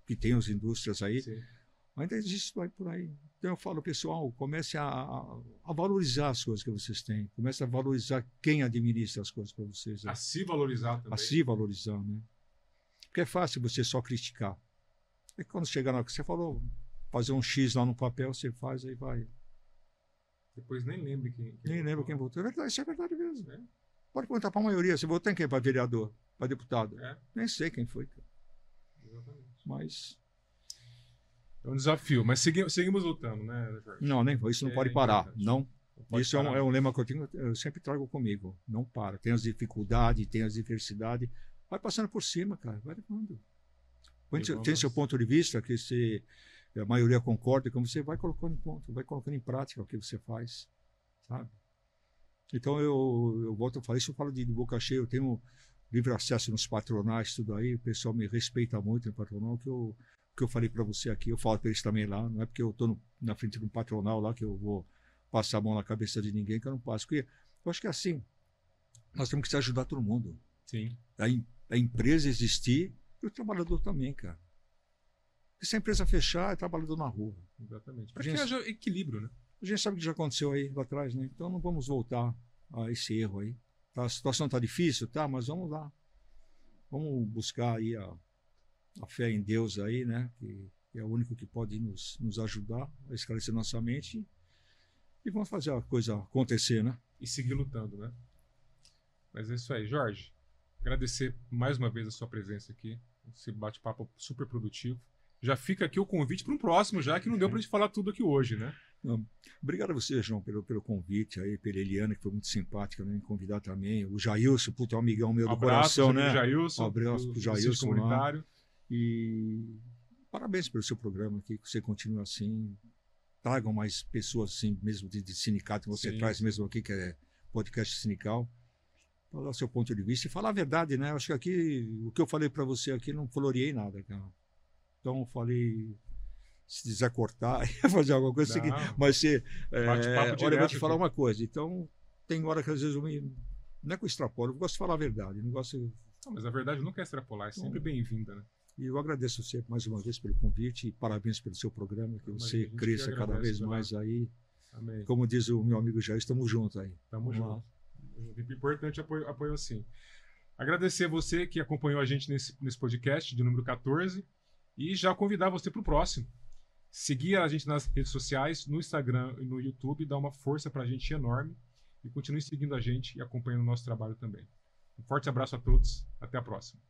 que tem as indústrias aí. Sim. Ainda existe isso aí por aí. Então eu falo, pessoal, comece a valorizar as coisas que vocês têm. Comece a valorizar quem administra as coisas para vocês. A se valorizar também. A se valorizar, né? Porque é fácil você só criticar. E quando chegar na hora que você falou... fazer um X lá no papel, você faz, aí vai. Depois nem lembra quem nem lembra quem votou. É verdade, isso é verdade mesmo. É. Pode perguntar para a maioria. Você votou em quem? Para vereador? Para deputado? Nem sei quem foi. Exatamente. Mas... é um desafio. Mas seguimos lutando, né, Jorge? Não, nem isso não pode parar. Não. Isso parar. É um lema que eu sempre trago comigo. Não para. Tem as dificuldades, tem as diversidades. Vai passando por cima, cara. Vai levando. Tem seu ponto de vista, que a maioria concorda, como você vai colocando em ponto, vai colocando em prática o que você faz, sabe? Então eu volto a falar isso, eu falo de boca cheia, eu tenho livre acesso nos patronais, tudo aí, o pessoal me respeita muito no patronal, que eu falei para você aqui, eu falo para eles também lá, não é porque eu estou na frente de um patronal lá que eu vou passar a mão na cabeça de ninguém, que eu não passo, porque eu acho que é assim, nós temos que se ajudar todo mundo. Sim. A empresa existir e o trabalhador também, cara. E se a empresa fechar, é trabalhador na rua. Exatamente. Para que haja equilíbrio, né? A gente sabe o que já aconteceu aí lá atrás, né? Então não vamos voltar a esse erro aí. A situação está difícil, tá? Mas vamos lá. Vamos buscar aí a fé em Deus aí, né? Que é o único que pode nos ajudar a esclarecer nossa mente. E vamos fazer a coisa acontecer, né? E seguir lutando, né? Mas é isso aí. Jorge, agradecer mais uma vez a sua presença aqui. Esse bate-papo super produtivo. Já fica aqui o convite para um próximo, já que não deu para a gente falar tudo aqui hoje, né? Não, obrigado a você, João, pelo convite aí, pela Eliana, que foi muito simpática, né, me convidar também. O Jailson, puto, é um amigão meu do coração, né? Jailson, um abraço pro Jailson lá. E parabéns pelo seu programa aqui, que você continua assim. Tragam mais pessoas assim, mesmo de sindicato, que você traz mesmo aqui, que é podcast sindical. Falar o seu ponto de vista e falar a verdade, né? Acho que aqui, o que eu falei para você aqui, não floreei nada, cara. Então eu falei, se quiser cortar, fazer alguma coisa, não, mas você. Olha, eu vou te falar uma coisa. Então, tem hora que às vezes não é que eu extrapolo, eu gosto de falar a verdade. Não, mas a verdade nunca é extrapolar, é sempre bem-vinda, né? E eu agradeço você mais uma vez pelo convite e parabéns pelo seu programa, que você cresça cada vez mais aí. Amém. Como diz o meu amigo Jair, estamos juntos aí. Estamos juntos. Importante apoio assim. Agradecer a você que acompanhou a gente nesse podcast de número 14. E já convidar você para o próximo. Seguir a gente nas redes sociais, no Instagram e no YouTube, dá uma força para a gente enorme. E continue seguindo a gente e acompanhando o nosso trabalho também. Um forte abraço a todos. Até a próxima.